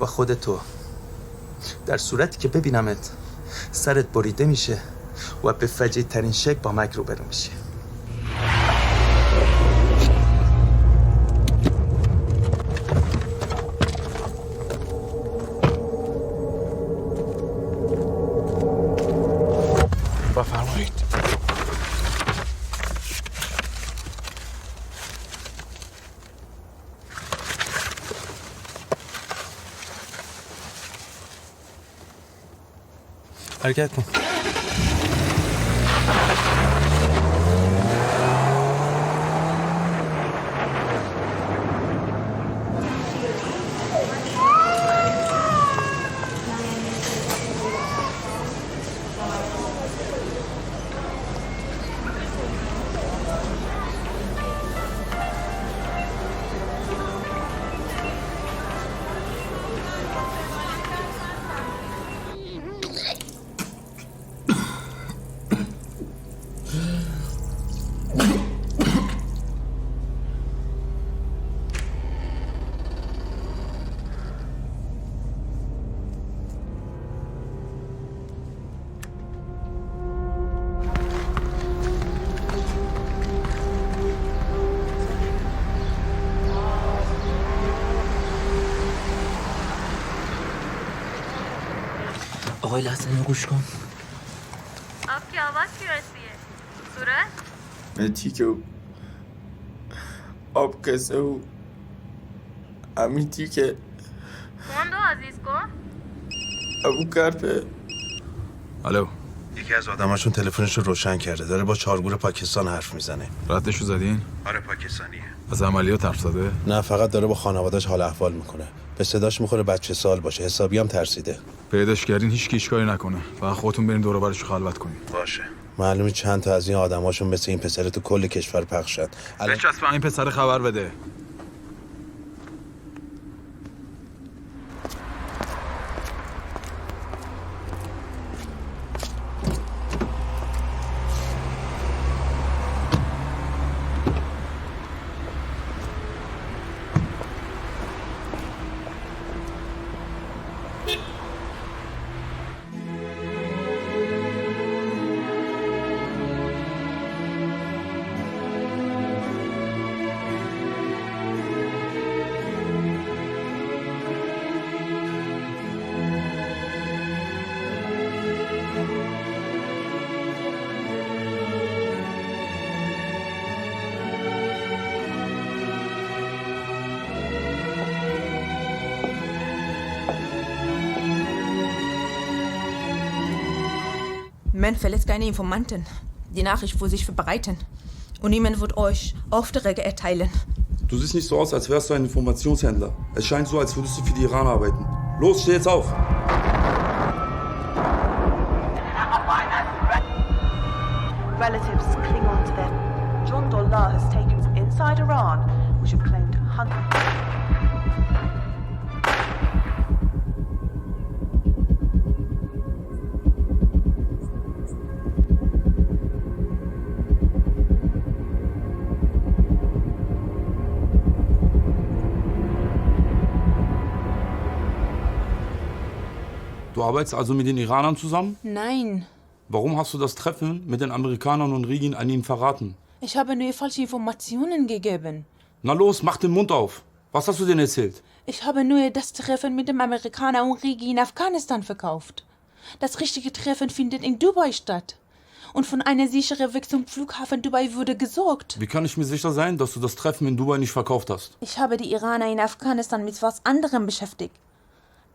و خود تو. در صورتی که ببینمت سرت بریده میشه و به فجیع ترین شکل با مکر روبرو میشی. بفرمایید. حرکت کن. آقای لحظه اینو گوش کن. आपकी आवाज क्यों ऐसी है? सूरज? मैं ठीक हूँ। आप कैसे हो? अम्मी ठीक है। फोन दो अजीज को। ابو کار पे. الو. یکی از آدماشون تلفنش رو روشن کرده. داره با چارگور پاکستان حرف میزنه. ردشو زدین؟ آره پاکستانیه. از عملیات حرف زده؟ نه فقط داره با خانواده‌اش حال احوال میکنه. به صداش میخوره بچه سال باشه. حسابی هم ترسیده. پیداش کردین هیچ کی اشکالی نکنه. فقط خودتون برین دور و برش خلوت کنین. باشه. معلومه چند تا از این آدماشون مثل این پسر تو کل کشور پخشن. بچسب این پسر خبر بده. Man verletzt keine Informanten. Die Nachricht wird sich verbreiten. Und niemand wird euch Aufträge erteilen. Du siehst nicht so aus, als wärst du ein Informationshändler. Es scheint so, als würdest du für die Iran arbeiten. Los, steh jetzt auf! Relatives, Klingon to them. Jundullah has taken inside Iran, which have claimed hundreds. Du arbeitest also mit den Iranern zusammen? Nein, Warum hast du das Treffen mit den Amerikanern und Regin an ihnen verraten? ich habe nur falsche Informationen gegeben. Na los, mach den Mund auf. Was hast du denn erzählt? Ich habe nur das Treffen mit dem Amerikaner und Rigi in Afghanistan verkauft. Das richtige Treffen findet in Dubai statt. Und von einer sicheren Weg zum Flughafen Dubai wurde gesorgt. Wie kann ich mir sicher sein, dass du das Treffen in Dubai nicht verkauft hast? Ich habe die Iraner in Afghanistan mit was anderem beschäftigt,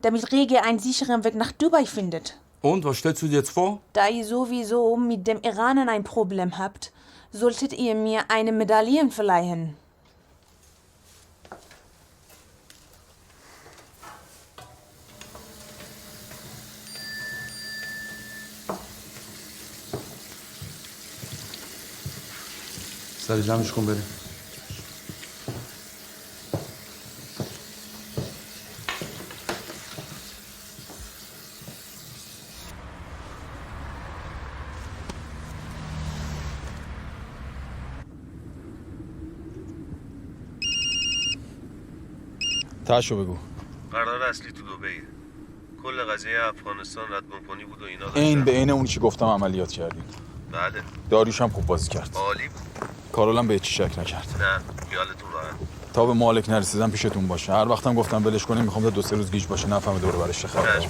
damit Regi einen sicheren Weg nach Dubai findet. Und, was stellst du dir jetzt vor? Da ihr sowieso mit dem Iranern ein Problem habt, solltet ihr mir eine Medaille verleihen. سر جمعش کن بریم. تاشو بگو. قرار اصلی تو دبیه. کل قضیه افغانستان ردگم‌کنی بود و اینا داشتن. این به عین اونی که گفتم عملیات کردیم. بله. داریوش هم خوب بازی کرد. عالی بود. کارولم به چی شک نکرد. نه، خیالتون راحت. تا به مالک نرسیدم پیشتون باشه. هر وقتم گفتم ولش کنیم میخوام تا 2-3 روز گیج باشه نفهمه دور برش چه خبره.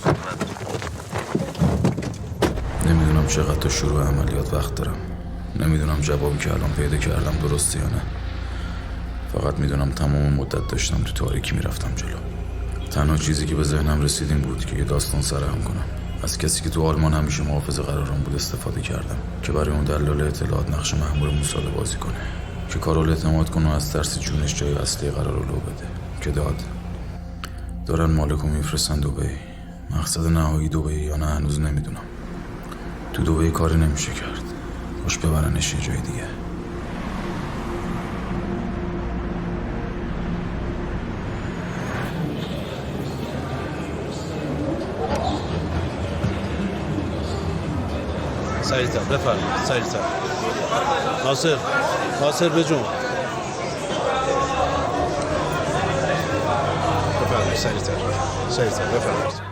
نمیدونم چقدر تا شروع عملیات وقت دارم. نمیدونم جوابی که الان پیدا کردم درسته یا نه. فقط میدونم تمام مدت داشتم تو تاریکی میرفتم جلو. تنها چیزی که به ذهنم رسید این بود که یه داستان سرهم کنم. از کسی که تو آلمان همیشه محافظ قرارم بود استفاده کردم که برای اون دلال اطلاعات نقش مأمور موساد بازی کنه، که کارول اعتماد کنه و از ترس جونش جای اصلی قرار رو بده که دارن مالکو میفرستن دبی. مقصد نهایی دبی یا نه هنوز نمیدونم. تو دبی کاری نمیشه کرد، خوش ببرنش یه جای دیگه. سریعتر بفرمایید، سریعتر. ناصر بجون. بفرمایید سریعتر بفرمایید.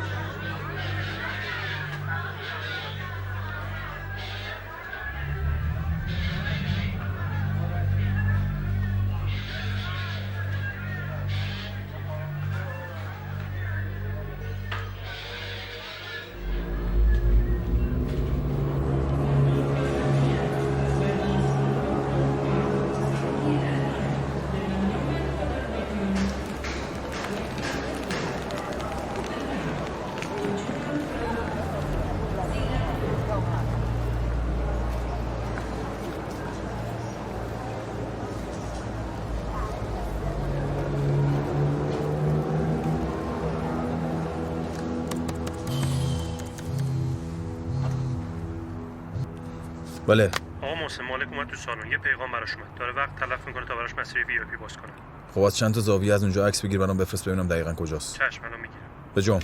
بله. آقا محسن مالک اومد تو سالن، یه پیغام براش اومد. داره وقت تلف میکنه تا براش مسیر وی آی پی باز کنه. خب از چند تا زاویه از اونجا عکس بگیر برام بفرست ببینم دقیقاً کجاست. چشم الان میگیرم. به جون.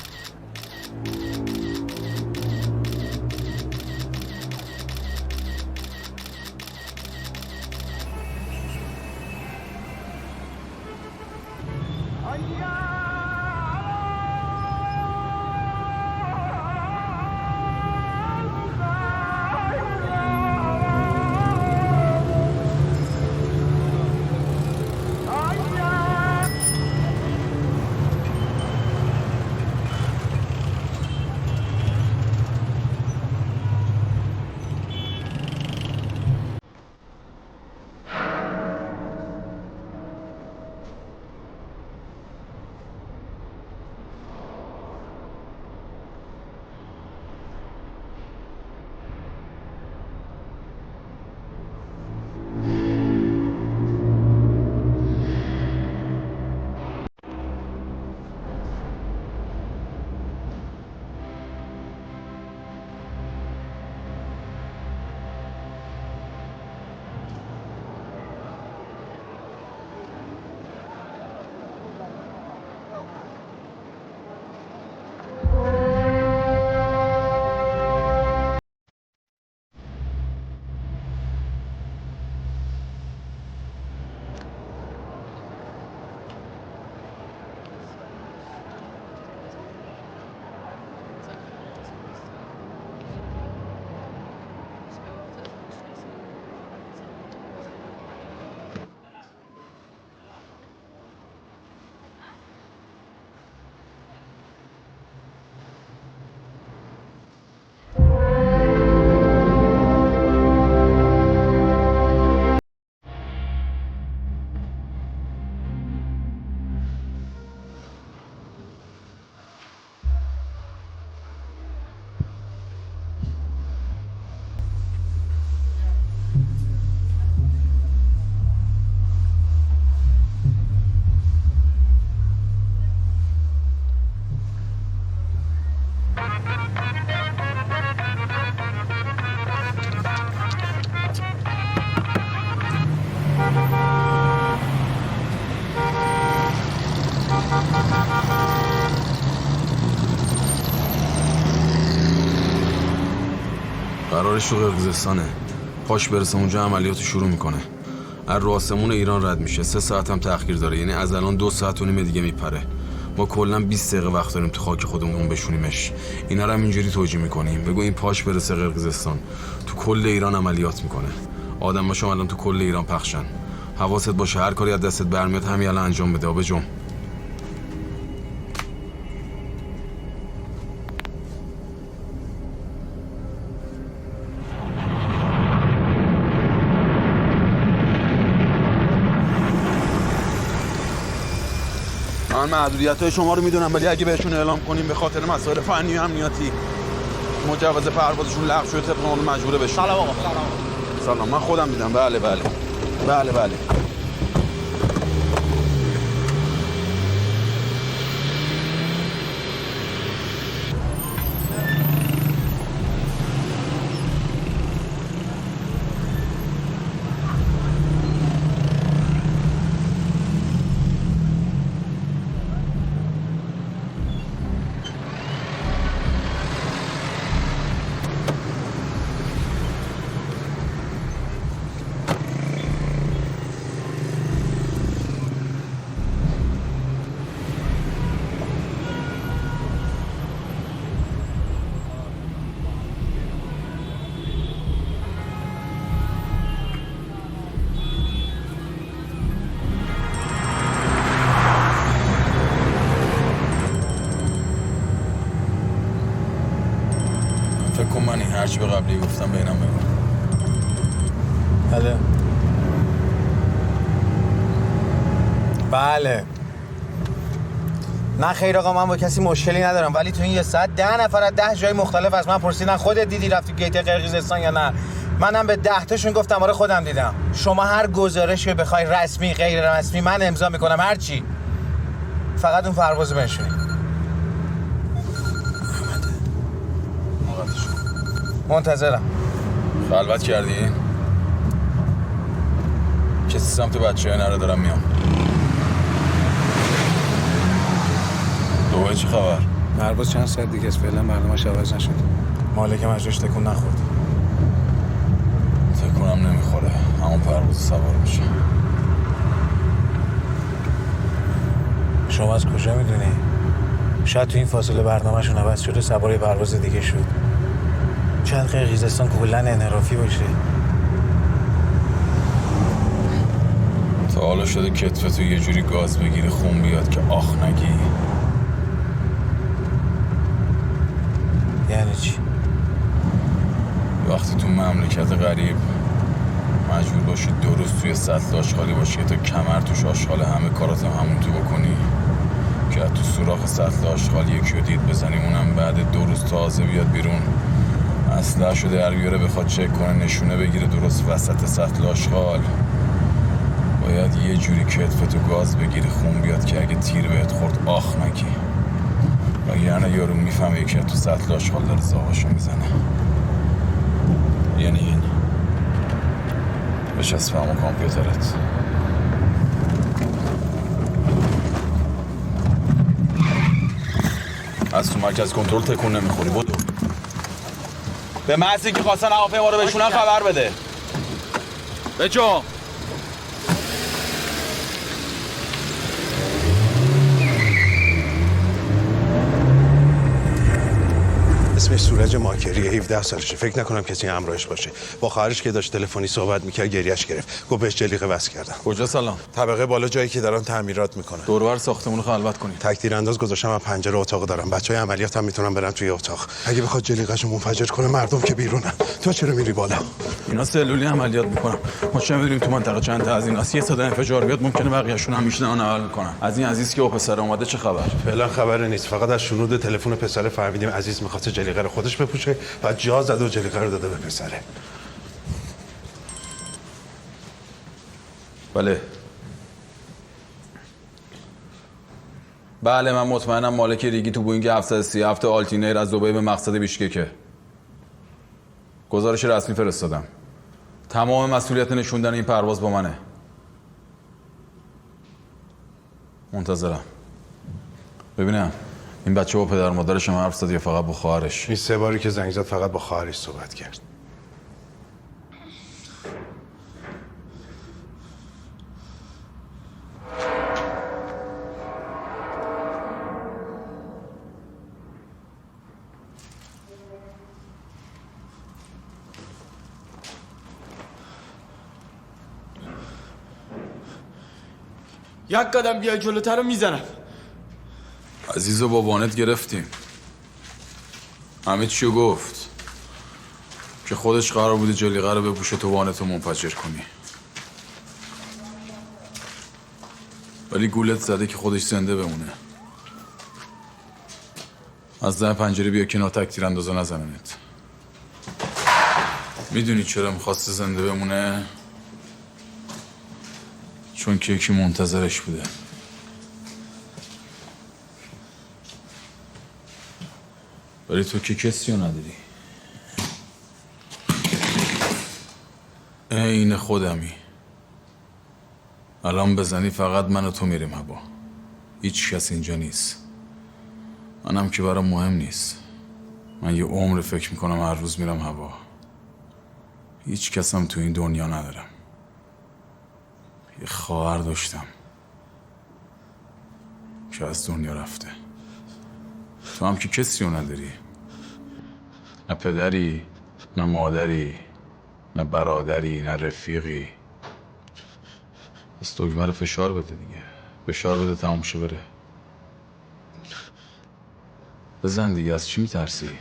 قرارش تو قرقیزستانه. پاش برسه اونجا عملیاتو شروع میکنه. از رو آسمون ایران رد میشه. 3 ساعت هم تأخیر داره، یعنی از الان 2 ساعت و نیم دیگه میپره. ما کلا 20 دقیقه وقت داریم تو خاک خودمون بشونیمش. اینا رو هم اینجوری توجیه میکنیم. بگو این پاش برسه قرقیزستان، تو کل ایران عملیات میکنه. آدماشم الان تو کل ایران پخشن. حواست باشه هر کاری از دستت برمیاد همین الان انجام بده. آبجون من محدودیت‌های شما رو میدونم، ولی اگه بهشون اعلام کنیم به خاطر مسائل فنی و امنیتی مجوز پروازشون لغو شده، طبق قانون مجبوره بشن. سلام آقا. سلام. من خودم میدم. بله. فکر کن من این هرچی به قبلی گفتم بینم بگم. بله. نه خیر آقا، من با کسی مشکلی ندارم، ولی تو این 1 ساعت 10 نفر از 10 جای مختلف از من پرسیدن خودت دیدی رفتی گیت قرقیزستان یا نه. منم به 10 تاشون گفتم آره خودم دیدم. شما هر گزارشی بخوای رسمی غیر رسمی من امضا میکنم، هر چی. فقط اون پروازو بنشونید. منتظرم. خلوت کردی؟ کسی سمت بچه‌ها نره، دارم میام. دوباره چی خبر؟ پرواز چند ساعت دیگه است، فعلا برنامه‌اش عوض نشد. مالک مجلس تکون نخورد. تکونم نمیخوره، همون پرواز سوار میشه. شما از کجا میدونی؟ شاید تو این فاصله برنامه‌شون عوض شده، سوار پرواز دیگه شد. شاید قرقیزستان کلا انحرافی باشه. تا حالا شده کتفتو یه جوری گاز بگیری خون بیاد که آخ نگی؟ یعنی چی؟ وقتی تو مملکت غریب مجبور باشی 2 روز توی سطل آشغالی باشی تا کمر توش آشغال همه کارات همون تو بکنی، که تو سوراخ سطل آشغال یکی رو دید بزنی، اونم بعد 2 روز تازه بیاد بیرون اسلحه شده در بیاره بخواد چک کنه نشونه بگیره درست وسط سطل آشغال، باید یه جوری کتفتو گاز بگیری خون بیاد که اگه تیر بهت خورد آخ نگی، وگرنه یارو میفهمه یکی تو سطل آشغال داره زاغاشو میزنه. یعنی این بچسب همون کامپیوترت. از تو مرکز کنترل تکون نمیخوری، بدو. به محض اینکه خواستن هواپیما رو بشونن خبر بده. بجا اسمش سورج ماکریه، 17 سالشه. فکر نکنم کسی همراهش باشه. با خواهرش که داشت تلفنی صحبت میکرد گریهش گرفت. گفت بهش جلیقه وصل کردن. کجا سلام؟ طبقه بالا جایی که دارن تعمیرات میکنن. دور و بر ساختمون رو خلوت کنید. تک تیرانداز گذاشتم از پنجره اتاق دارم. بچهای عملیات هم میتونن برن توی اتاق. اگه بخواد جلیقه‌شو منفجر کنه مردم که بیرونن. تو چرا میری بالا؟ اینا سلولی عملیات میکنن. ما چه میدونیم تو منطقه چند تا از ایناست. یه صدا انفجار بیاد ممکنه بقیه‌شون هم میشنن عمل میکنن. از این عزیز که پسر اومده چه خبر؟ فعلا خبری نیست. فقط از شنود تلفن پسر فهمیدیم عزیز می‌خواد جلیقه رو خودش بپوشه و جا زد و جلیقه رو داده به پسره. بله من مطمئنم مالک ریگی تو بوینگ 737 آلتینیر از دبی به مقصد بیشککه. گزارش رسمی فرستادم. تمام مسئولیت نشوندن این پرواز با منه. منتظرم. ببینم این بچه با پدر مادرش هم حرف زد یا فقط با خواهرش؟ این 3 باری که زنگ زد فقط با خواهرش صحبت کرد. یک قدم بیای جلوتر رو میزنم. عزیزو با وانت گرفتیم. همه چیو گفت که خودش قرار بوده جلیقه رو بپوشه تو وانتو منفجر کنی، ولی گولت زده که خودش زنده بمونه. از در پنجره بیا کنار، تک تیراندازا نزننت. میدونی چرا میخواسته زنده بمونه؟ چون که یکی منتظرش بوده. ولی تو که کسی رو نداری. عین خودمی. الان بزنی فقط من و تو میریم هوا. هیچ کس اینجا نیست. منم که برام مهم نیست. من یه عمر فکر میکنم هر روز میرم هوا. هیچ کسم تو این دنیا ندارم. یه خواهر داشتم که از دنیا رفته. تو هم که کسی رو نداری. نه پدری، نه مادری، نه برادری، نه رفیقی. بس دکمه رو فشار بده دیگه. فشار بده تمام شه بره. بزن دیگه، از چی میترسی؟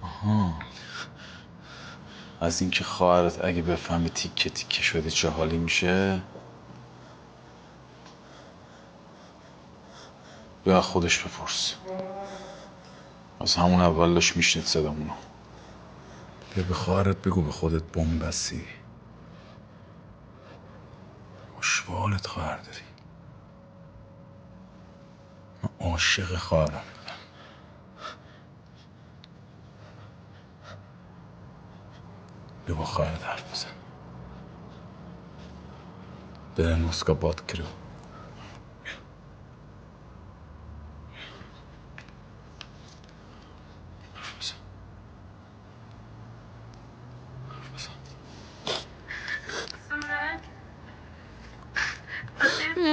آها، از اینکه خواهرت اگه بفهمه تیکه تیکه شده چه حالی میشه؟ بیا خودش بپرس. از همون اول داشت میشنید صدامونو. بیا به خواهرت بگو به خودت بمب بسی. خوشبالت خواهر داری. من عاشق خواهرم بودم. بیا با خواهرت حرف بزن. بدن اسکا باد کرو.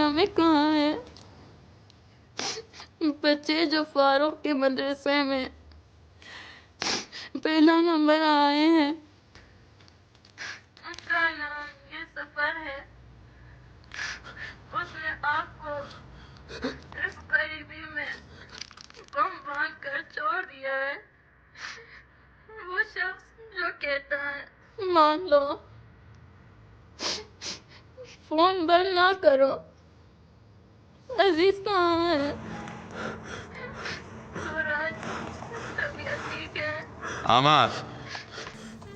हमें कहाँ है बच्चे जो फारूक के मदरसे में पहला नंबर आए हैं, उसका नाम ये सफर है। उसने आपको इस गरीबी में गम बांध कर छोड़ दिया है। वो शख्स जो कहता है मान लो, फोन बंद ना करो। अजीज कहाँ है? सूरज, तबीयत ठीक है? احمد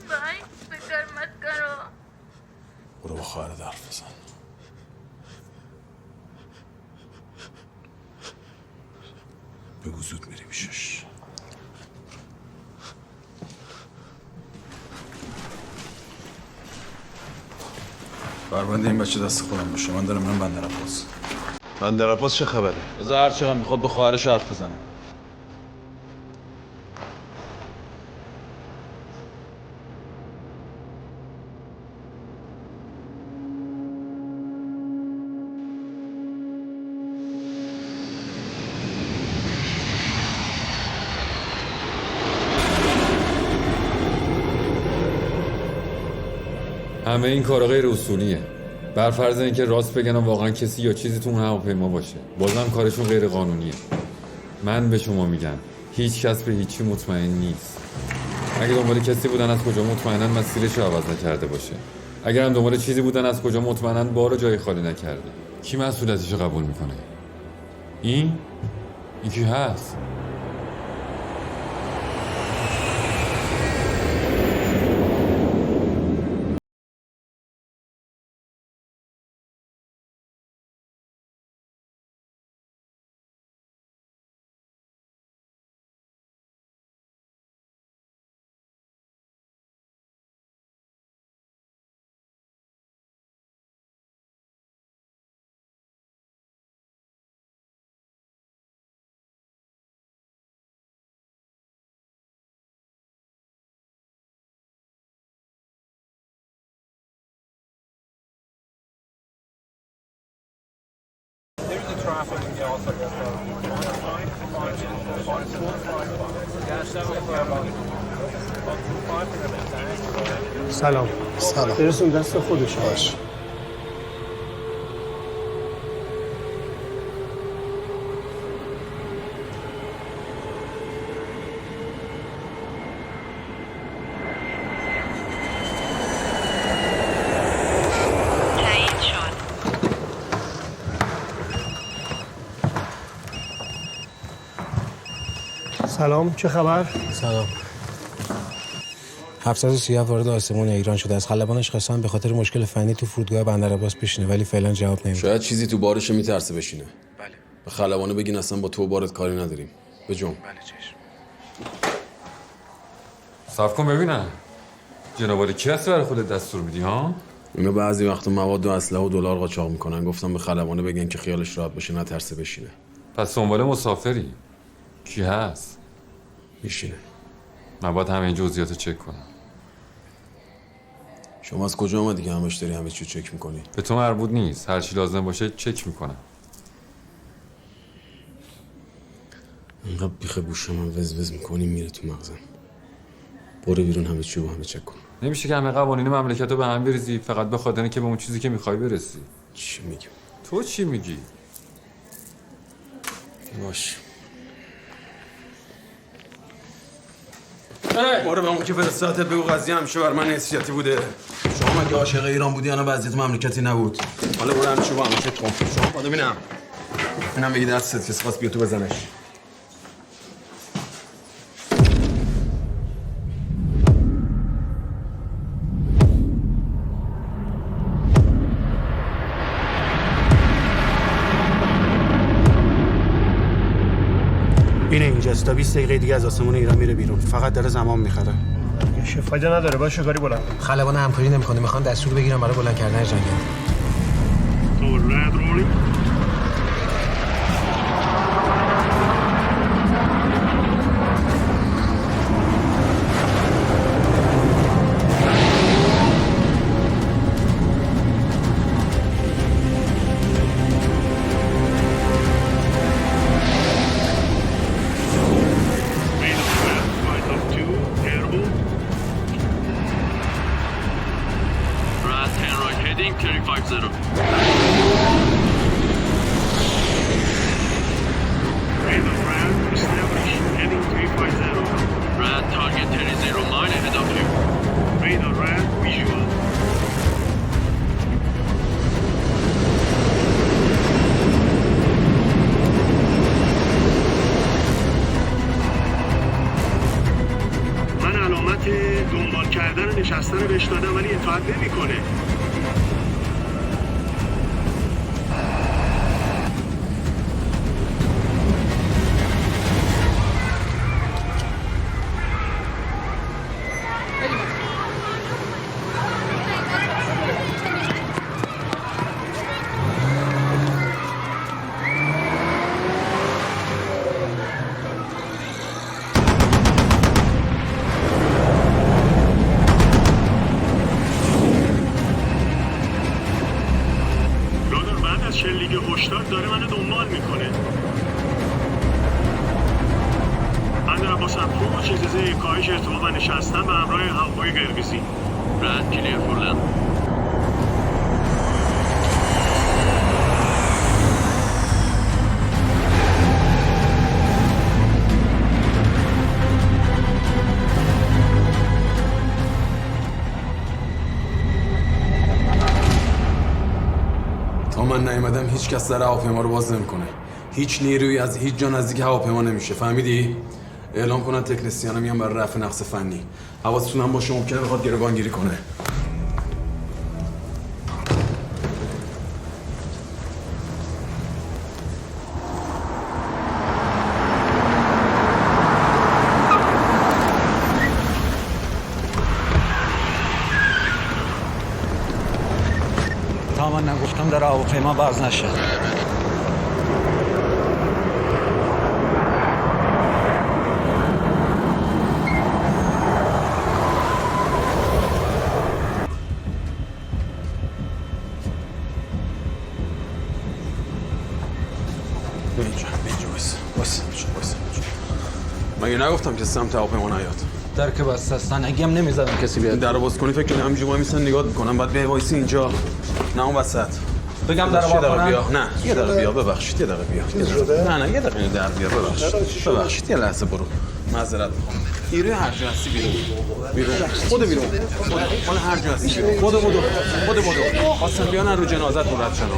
भाई फिक्र मत करो। برو با خواهرت حرف بزن. بگو زود میری پیشش. بربند این بچه دست خودم باشه. من دارم من بندر عباس. بندر عباس چه خبره؟ بذار هر چقدر میخواد به خواهرش حرف بزنه. همه این کارا غیر اصولیه. بر فرض اینکه راست بگن واقعا کسی یا چیزی تو اون هواپیما باشه، بازم کارشون غیر قانونیه. من به شما میگم هیچ کس به هیچی مطمئن نیست. اگه دنبال کسی بودن از کجا مطمئنن مسیرش رو عوض نکرده باشه؟ اگر هم دنبال چیزی بودن از کجا مطمئنن بارو جای خالی نکرده؟ کی مسئولیتش رو قبول میکنه؟ این کی هست؟ سلام. سلام. برسون دست خودش. باش. سلام، چه خبر؟ سلام. 737 وارد آسمون ایران شده. از خلبانش خواستن به خاطر مشکل فنی تو فرودگاه بندر عباس بشینه ولی فعلا جواب نمیده. شاید چیزی تو بارش میترسه بشینه. بله. به خلبانه بگین اصلا با تو بارت کاری نداریم. به جون. بله چشم. صاف کن ببینم. جناب عالی کی هستی برای خودت دستور میدی ها؟ اینا بعضی وقتا مواد و اسلحه و دلار قاچاق میکنن. گفتم به خلبانه بگن که خیالش راحت باشه نترسه بشینه. پس دنبال مسافری. کی هست؟ میشینه. من باید همه این جزئیات رو چک کنم. شما از کجا اومدی که همش داری همه چی رو چک میکنی؟ به تو مربوط نیست. هر چی لازم باشه چک میکنم. اینقدر بیخ گوش من وز میکنی میره تو مغزم. برو بیرون همه چی رو با همه چک کن. نمیشه که همه قوانین مملکت رو به هم بریزی فقط به خاطر اینکه به اون چیزی که میخوای برسی. چی میگی؟ تو چی میگی؟ باش. برو به اون که فرستادت بگو قضیه همیشه بر من حیثیتی بوده. شما مگه عاشق ایران بودی یا وضعیت مملکتی نبود؟ حالا برو همیشه با همه چک کن. شما باید ببینم. اینم بگی دستت کسی خواست بیا تو بزنش. اینه اینجاست. تا 20 دقیقه دیگه از آسمون ایران میره بیرون. فقط داره زمان میخره. فایده نداره. باشه کاری بلند. خلبان همکاری نمیکنه. میخوان دستور بگیرن برای بلند کردن جنگل. نشستن رو بهش دادم ولی اطاعت نمیکنه. داره منو دنبال میکنه. من در عباس پور چیزی کاهش ارتفاع و نشستن به همراه هواپیمای قرقیزی. رد کلیر فورلند. من نیومدم هیچ کس در هواپیما رو باز نمیکنه. هیچ نیرویی از هیچ جا نزدیک هواپیما نمیشه. فهمیدی؟ اعلام کنن تکنسیانا میان برای رفع نقص فنی. حواستون هم باشه ممکنه بخواد گروگانگیری کنه. من نگفتم در هواپیما باز نشه. اینجا بس. مگه نگفتم که سمت هواپیما نیاد؟ در که بسته هستن اگه هم نمیزدم کسی بیاد. در رو باز کنی فکر کنم همینجوری میسن نگاه میکنم بعد بیای وایسی اینجا. نه اون وسط. بگم در رو بیا. نه یه دقیقه بیا ببخشید. یه دقیقه بیا. نه یه دقیقه در بیا ببخشید. یه لحظه برو. معذرت میخوام. ایره هر جا هستی بیرون. خود بیرون. خود هر جا هستی بیرون. خود خواستم بیان رو جنازت رو رد شنو.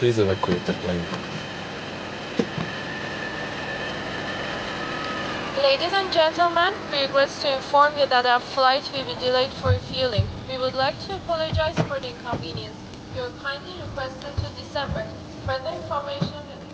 Please evacuate the plane. Ladies and gentlemen, we regret to inform you that our flight will be delayed for refueling. We would like to apologize for the inconvenience. You are kindly requested to December. Further information will be...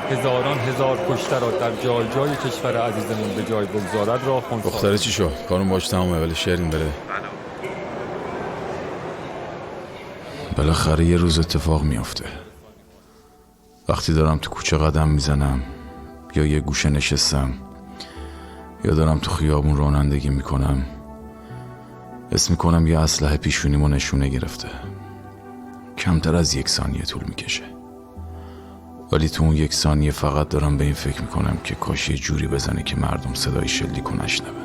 هزاران هزار کشته را در جای جای کشور عزیزمون به جای بگذارد را خونسا. دختره چی شد؟ کارم باش تمامه ولی شیرین بره. بالاخره یه روز اتفاق میافته. وقتی دارم تو کوچه قدم میزنم یا یه گوشه نشستم یا دارم تو خیابون رانندگی میکنم حس میکنم یه اسلحه پیشونیمو نشونه گرفته. کمتر از 1 ثانیه طول میکشه ولی تو اون 1 ثانیه فقط دارم به این فکر میکنم که کاش یه جوری بزنه که مردم صدای شلیکو نشنون.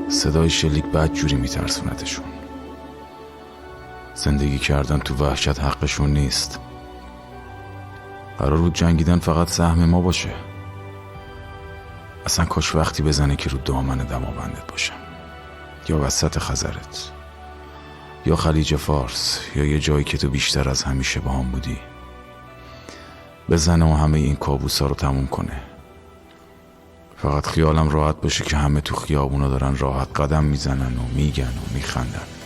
صدای شلیک بعد جوری میترسونتشون. زندگی کردن تو وحشت حقشون نیست. قرار بود جنگیدن فقط سهم ما باشه. اصلا کاش وقتی بزنه که رو دامن دماوندت باشم یا وسط خزرت یا خلیج فارس یا یه جایی که تو بیشتر از همیشه با هم بودی. بزنه و همه این کابوسا رو تموم کنه. فقط خیالم راحت باشه که همه تو خیابونا دارن راحت قدم میزنن و میگن و میخندن.